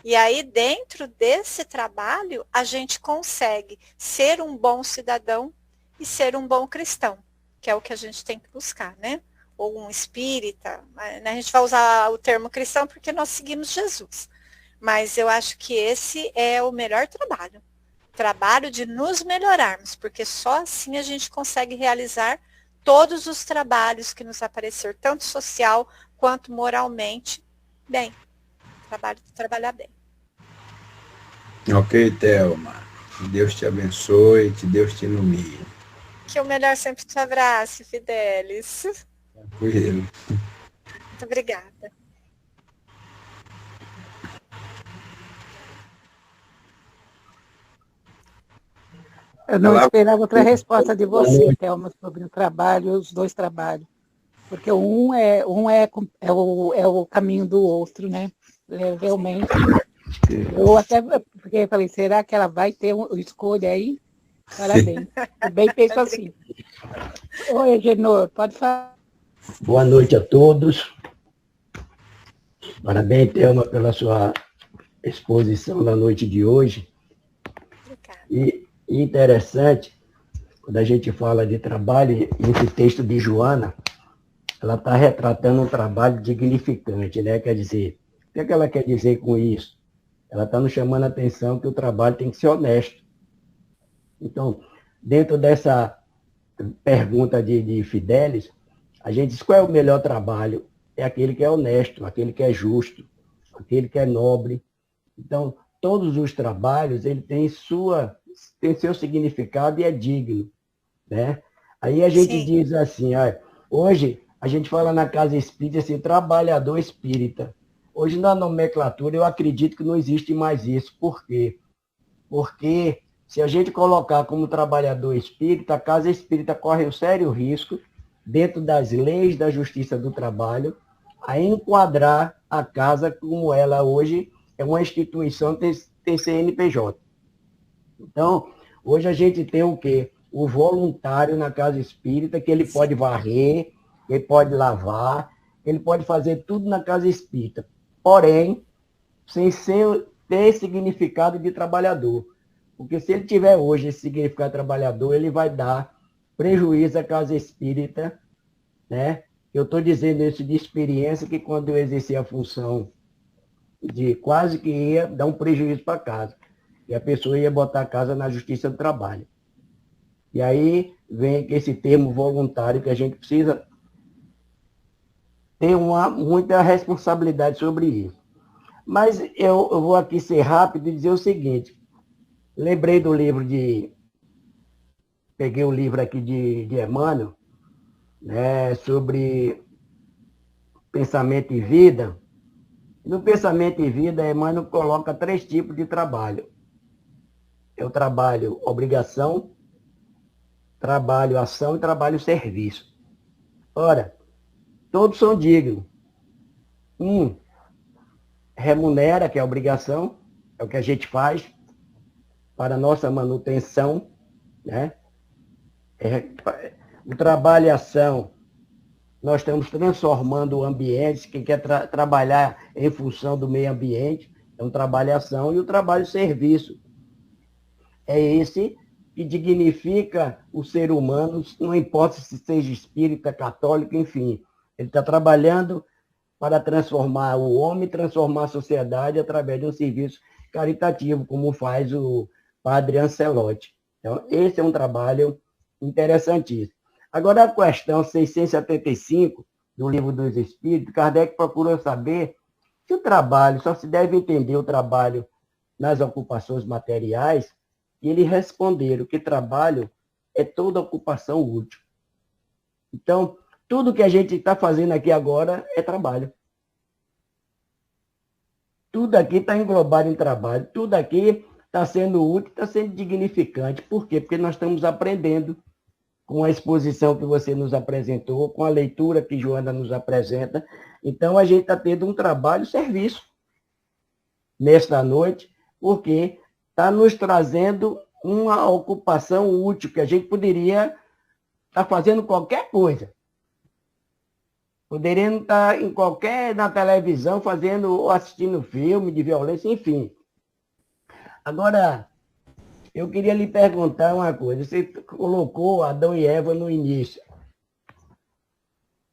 E aí, dentro desse trabalho, a gente consegue ser um bom cidadão e ser um bom cristão, que é o que a gente tem que buscar, né? Ou um espírita. A gente vai usar o termo cristão porque nós seguimos Jesus. Mas eu acho que esse é o melhor trabalho. Trabalho de nos melhorarmos, porque só assim a gente consegue realizar todos os trabalhos que nos aparecer, tanto social quanto moralmente, bem. Trabalho de trabalhar bem. Ok, Thelma. Que Deus te abençoe, que Deus te ilumine. Que o melhor sempre te abrace, Fidelis. Tranquilo. Muito obrigada. Eu não Olá. esperava outra resposta de você, Thelma, sobre o trabalho, os dois trabalhos. Porque é o caminho do outro, né? Realmente. Eu até porque falei, será que ela vai ter uma escolha aí? Parabéns. Eu bem penso assim. Oi, Genor, pode falar. Boa noite a todos. Parabéns, Thelma, pela sua exposição na noite de hoje. Obrigada. E interessante, quando a gente fala de trabalho, esse texto de Joana, ela está retratando um trabalho dignificante, né? Quer dizer, o que é que ela quer dizer com isso? Ela está nos chamando a atenção que o trabalho tem que ser honesto. Então, dentro dessa pergunta de Fidelis, a gente diz qual é o melhor trabalho? É aquele que é honesto, aquele que é justo, aquele que é nobre. Então, todos os trabalhos, ele tem seu significado e é digno, né? Aí a gente Sim. diz assim, hoje a gente fala na casa espírita assim, trabalhador espírita. Hoje na nomenclatura eu acredito que não existe mais isso. Por quê? Porque se a gente colocar como trabalhador espírita, a casa espírita corre um sério risco, dentro das leis da justiça do trabalho, a enquadrar a casa como ela hoje é uma instituição, tem CNPJ. Então, hoje a gente tem o quê? O voluntário na casa espírita, que ele pode varrer, ele pode lavar, ele pode fazer tudo na casa espírita. Porém, sem ter significado de trabalhador. Porque se ele tiver hoje esse significado de trabalhador, ele vai dar prejuízo à casa espírita, né? Eu estou dizendo isso de experiência, que quando eu exerci a função de quase que ia dar um prejuízo para casa. E a pessoa ia botar a casa na justiça do trabalho. E aí vem esse termo voluntário que a gente precisa ter muita responsabilidade sobre isso. Mas eu vou aqui ser rápido e dizer o seguinte. Lembrei do livro peguei o livro aqui de Emmanuel, né, sobre pensamento e vida, No Pensamento e Vida, Emmanuel coloca 3 tipos de trabalho. É o trabalho obrigação, trabalho ação e trabalho serviço. Ora, todos são dignos. Um remunera, que é a obrigação, é o que a gente faz para a nossa manutenção, né? O trabalho e ação, nós estamos transformando o ambiente, quem quer trabalhar em função do meio ambiente, é um trabalho e ação, e o trabalho e serviço. É esse que dignifica o ser humano, não importa se seja espírita, católico, enfim. Ele está trabalhando para transformar o homem, transformar a sociedade através de um serviço caritativo, como faz o padre Ancelotti. Então, esse é um trabalho interessantíssimo. Agora, a questão 675 do Livro dos Espíritos, Kardec procura saber se o trabalho, só se deve entender o trabalho nas ocupações materiais, e eles responderam que trabalho é toda ocupação útil. Então, tudo que a gente está fazendo aqui agora é trabalho. Tudo aqui está englobado em trabalho. Tudo aqui está sendo útil, está sendo dignificante. Por quê? Porque nós estamos aprendendo com a exposição que você nos apresentou, com a leitura que Joana nos apresenta. Então, a gente está tendo um trabalho serviço nesta noite, porque está nos trazendo uma ocupação útil, que a gente poderia estar fazendo qualquer coisa. Poderia estar na televisão fazendo ou assistindo filme de violência, enfim. Agora, eu queria lhe perguntar uma coisa. Você colocou Adão e Eva no início.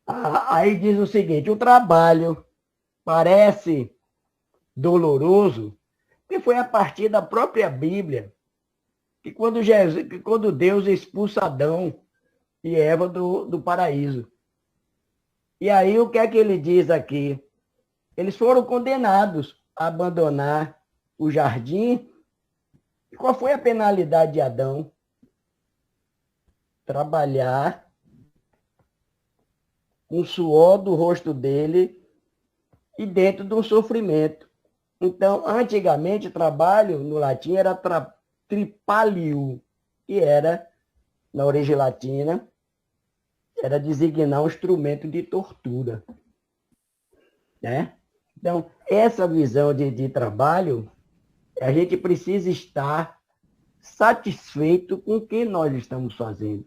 Aí diz o seguinte, o trabalho parece doloroso, porque foi a partir da própria Bíblia que quando Deus expulsa Adão e Eva do paraíso. E aí o que é que ele diz aqui? Eles foram condenados a abandonar o jardim. E qual foi a penalidade de Adão? Trabalhar com o suor do rosto dele e dentro de um sofrimento. Então, antigamente, o trabalho no latim era tripalium, que era, na origem latina, era designar um instrumento de tortura. Né? Então, essa visão de trabalho, a gente precisa estar satisfeito com o que nós estamos fazendo.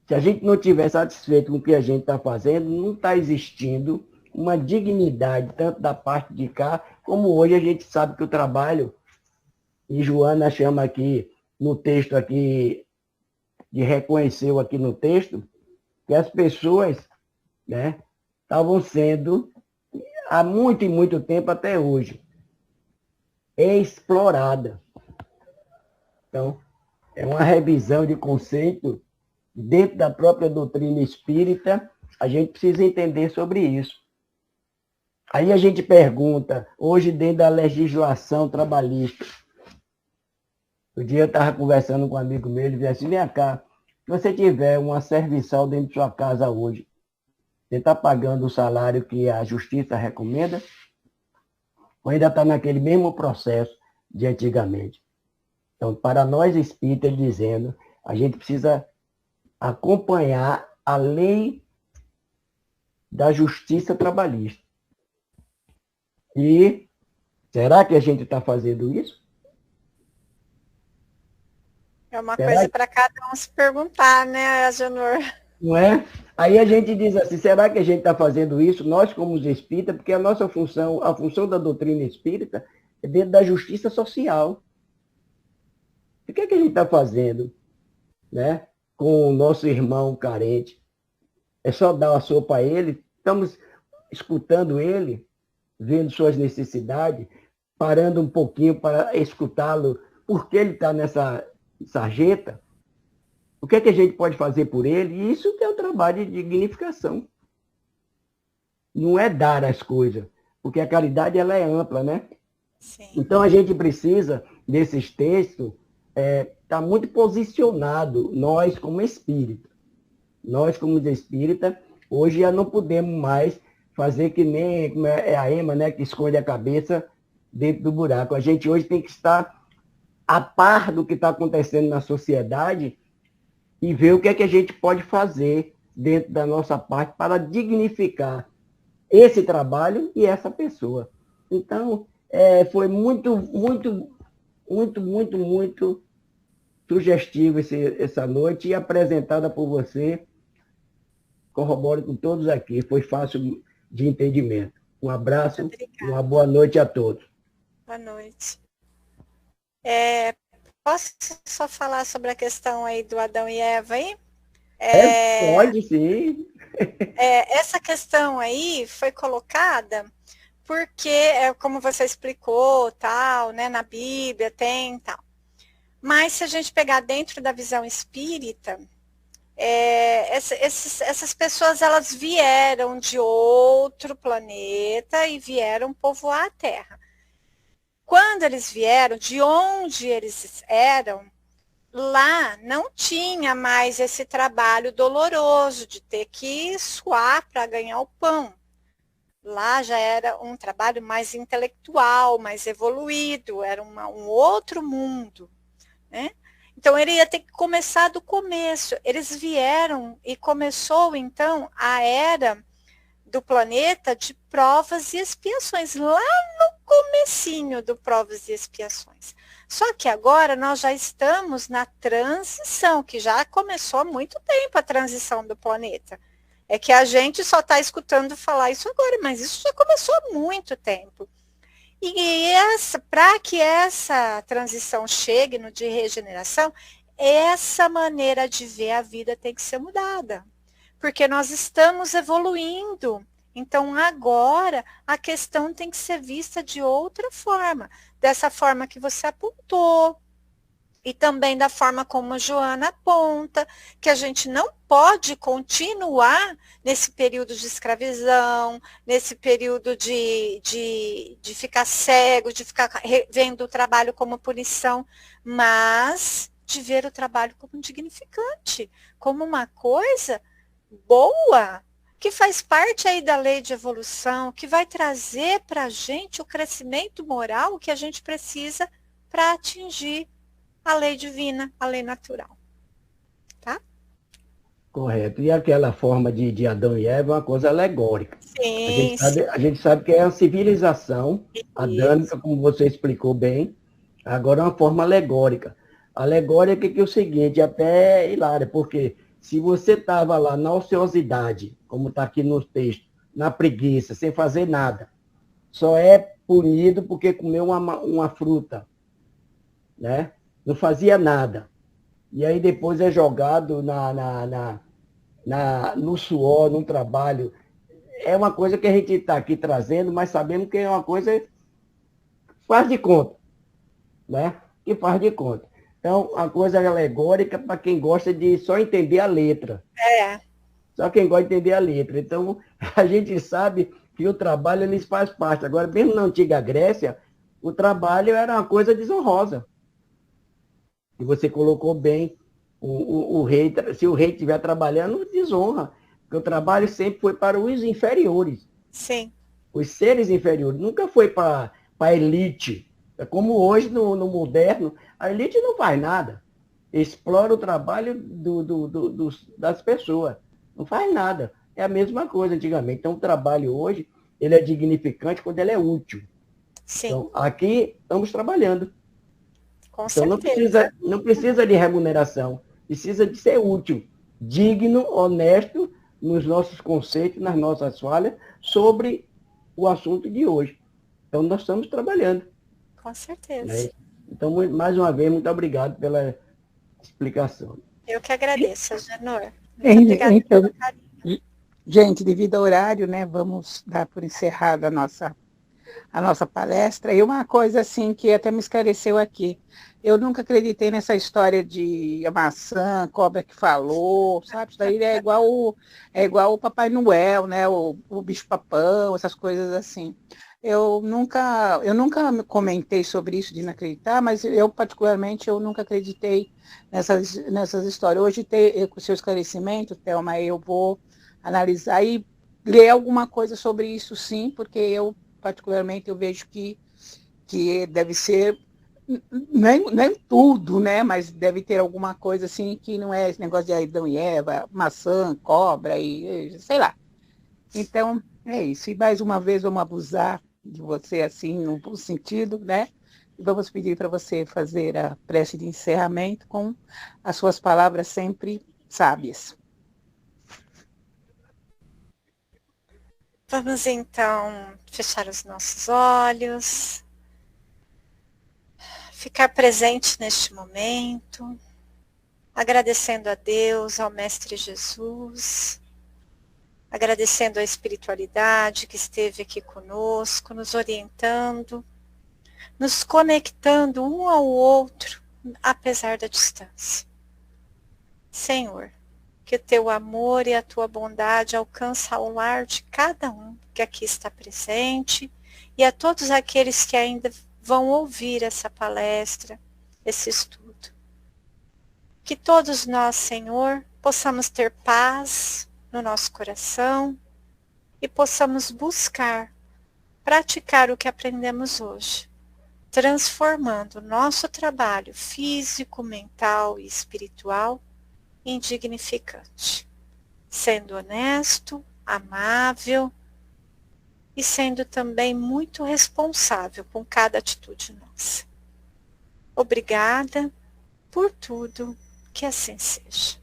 Se a gente não estiver satisfeito com o que a gente está fazendo, não está existindo uma dignidade, tanto da parte de cá, como hoje a gente sabe que o trabalho, e Joana chama aqui, no texto aqui, reconheceu aqui no texto, que as pessoas, né, estavam sendo, há muito e muito tempo até hoje, explorada. Então, é uma revisão de conceito dentro da própria doutrina espírita, a gente precisa entender sobre isso. Aí a gente pergunta, hoje dentro da legislação trabalhista, o dia eu estava conversando com um amigo meu, ele disse assim, vem cá, se você tiver uma serviçal dentro de sua casa hoje, você está pagando o salário que a justiça recomenda? Ou ainda está naquele mesmo processo de antigamente? Então, para nós espíritas, dizendo, a gente precisa acompanhar a lei da justiça trabalhista. E será que a gente está fazendo isso? É uma coisa para cada um se perguntar, né, Agenor? Não é? Aí a gente diz assim, será que a gente está fazendo isso, nós como os espíritas, porque a nossa função, a função da doutrina espírita é dentro da justiça social. O que é que a gente está fazendo, né, com o nosso irmão carente? É só dar uma sopa a ele? Estamos escutando ele, vendo suas necessidades, parando um pouquinho para escutá-lo, porque ele está nessa sarjeta? O que é que a gente pode fazer por ele? E isso é um trabalho de dignificação. Não é dar as coisas, porque a caridade ela é ampla, né? Sim. Então a gente precisa, nesses textos, estar muito posicionado, nós como espírita. Nós como espírita, hoje já não podemos mais fazer que nem como é a ema, né, que esconde a cabeça dentro do buraco. A gente hoje tem que estar a par do que está acontecendo na sociedade e ver o que é que a gente pode fazer dentro da nossa parte para dignificar esse trabalho e essa pessoa. Então, foi muito sugestivo essa noite e apresentada por você. Corroboro com todos aqui. Foi fácil de entendimento. Um abraço, uma boa noite a todos. Boa noite. Posso só falar sobre a questão aí do Adão e Eva aí? Pode sim. Essa questão aí foi colocada porque, como você explicou, tal, né, na Bíblia tem tal. Mas se a gente pegar dentro da visão espírita, essas pessoas, elas vieram de outro planeta e vieram povoar a Terra. Quando eles vieram, de onde eles eram, lá não tinha mais esse trabalho doloroso de ter que suar para ganhar o pão. Lá já era um trabalho mais intelectual, mais evoluído, era um outro mundo, né? Então, ele ia ter que começar do começo. Eles vieram e começou, então, a era do planeta de provas e expiações, lá no comecinho do provas e expiações. Só que agora nós já estamos na transição, que já começou há muito tempo a transição do planeta. É que a gente só está escutando falar isso agora, mas isso já começou há muito tempo. E para que essa transição chegue no de regeneração, essa maneira de ver a vida tem que ser mudada. Porque nós estamos evoluindo. Então, agora, a questão tem que ser vista de outra forma. Dessa forma que você apontou. E também da forma como a Joana aponta, que a gente não pode continuar nesse período de escravidão, nesse período de ficar cego, de ficar vendo o trabalho como punição, mas de ver o trabalho como dignificante, como uma coisa boa, que faz parte aí da lei de evolução, que vai trazer para a gente o crescimento moral que a gente precisa para atingir a lei divina, a lei natural. Tá? Correto. E aquela forma de Adão e Eva é uma coisa alegórica. Sim, a gente sabe que é uma civilização adâmica, como você explicou bem, agora é uma forma alegórica. Alegórica que é o seguinte, até hilária, porque se você estava lá na ociosidade, como está aqui no texto, na preguiça, sem fazer nada, só é punido porque comeu uma fruta, né? Não fazia nada. E aí depois é jogado no suor, num trabalho. É uma coisa que a gente está aqui trazendo, mas sabendo que é uma coisa que faz de conta, né? Que faz de conta. Então, a coisa alegórica para quem gosta de só entender a letra. Só quem gosta de entender a letra. Então, a gente sabe que o trabalho eles faz parte. Agora, mesmo na antiga Grécia, o trabalho era uma coisa desonrosa. E você colocou bem, o rei, se o rei estiver trabalhando, desonra. Porque o trabalho sempre foi para os inferiores. Sim. Os seres inferiores. Nunca foi para a elite. É como hoje, no moderno, a elite não faz nada. Explora o trabalho das pessoas. Não faz nada. É a mesma coisa antigamente. Então, o trabalho hoje, ele é dignificante quando ele é útil. Sim. Então, aqui estamos trabalhando. Com Então, certeza. não precisa de remuneração. Precisa de ser útil, digno, honesto nos nossos conceitos, nas nossas falhas, sobre o assunto de hoje. Então, nós estamos trabalhando. Com certeza. Né? Então, mais uma vez, muito obrigado pela explicação. Eu que agradeço, Agenor. Muito obrigada então, pelo carinho. Gente, devido ao horário, né, vamos dar por encerrada a nossa palestra. E uma coisa assim que até me esclareceu aqui. Eu nunca acreditei nessa história de a maçã, cobra que falou, sabe? Isso daí é igual o Papai Noel, né? O bicho-papão, essas coisas assim. Eu nunca comentei sobre isso de não acreditar, mas eu, particularmente, eu nunca acreditei nessas histórias. Hoje, com o seu esclarecimento, Thelma, eu vou analisar e ler alguma coisa sobre isso, sim, porque eu, particularmente, eu vejo que deve ser, nem tudo, né? Mas deve ter alguma coisa assim que não é esse negócio de Adão e Eva, maçã, cobra e sei lá. Então, é isso. E mais uma vez vamos abusar de você assim, no bom sentido, né? E vamos pedir para você fazer a prece de encerramento com as suas palavras sempre sábias. Vamos então fechar os nossos olhos, ficar presente neste momento, agradecendo a Deus, ao Mestre Jesus, agradecendo a espiritualidade que esteve aqui conosco, nos orientando, nos conectando um ao outro, apesar da distância. Senhor, que o teu amor e a tua bondade alcançem ao lar de cada um que aqui está presente e a todos aqueles que ainda vão ouvir essa palestra, esse estudo. Que todos nós, Senhor, possamos ter paz no nosso coração e possamos buscar, praticar o que aprendemos hoje, transformando o nosso trabalho físico, mental e espiritual indignificante, sendo honesto, amável e sendo também muito responsável com cada atitude nossa. Obrigada por tudo, que assim seja.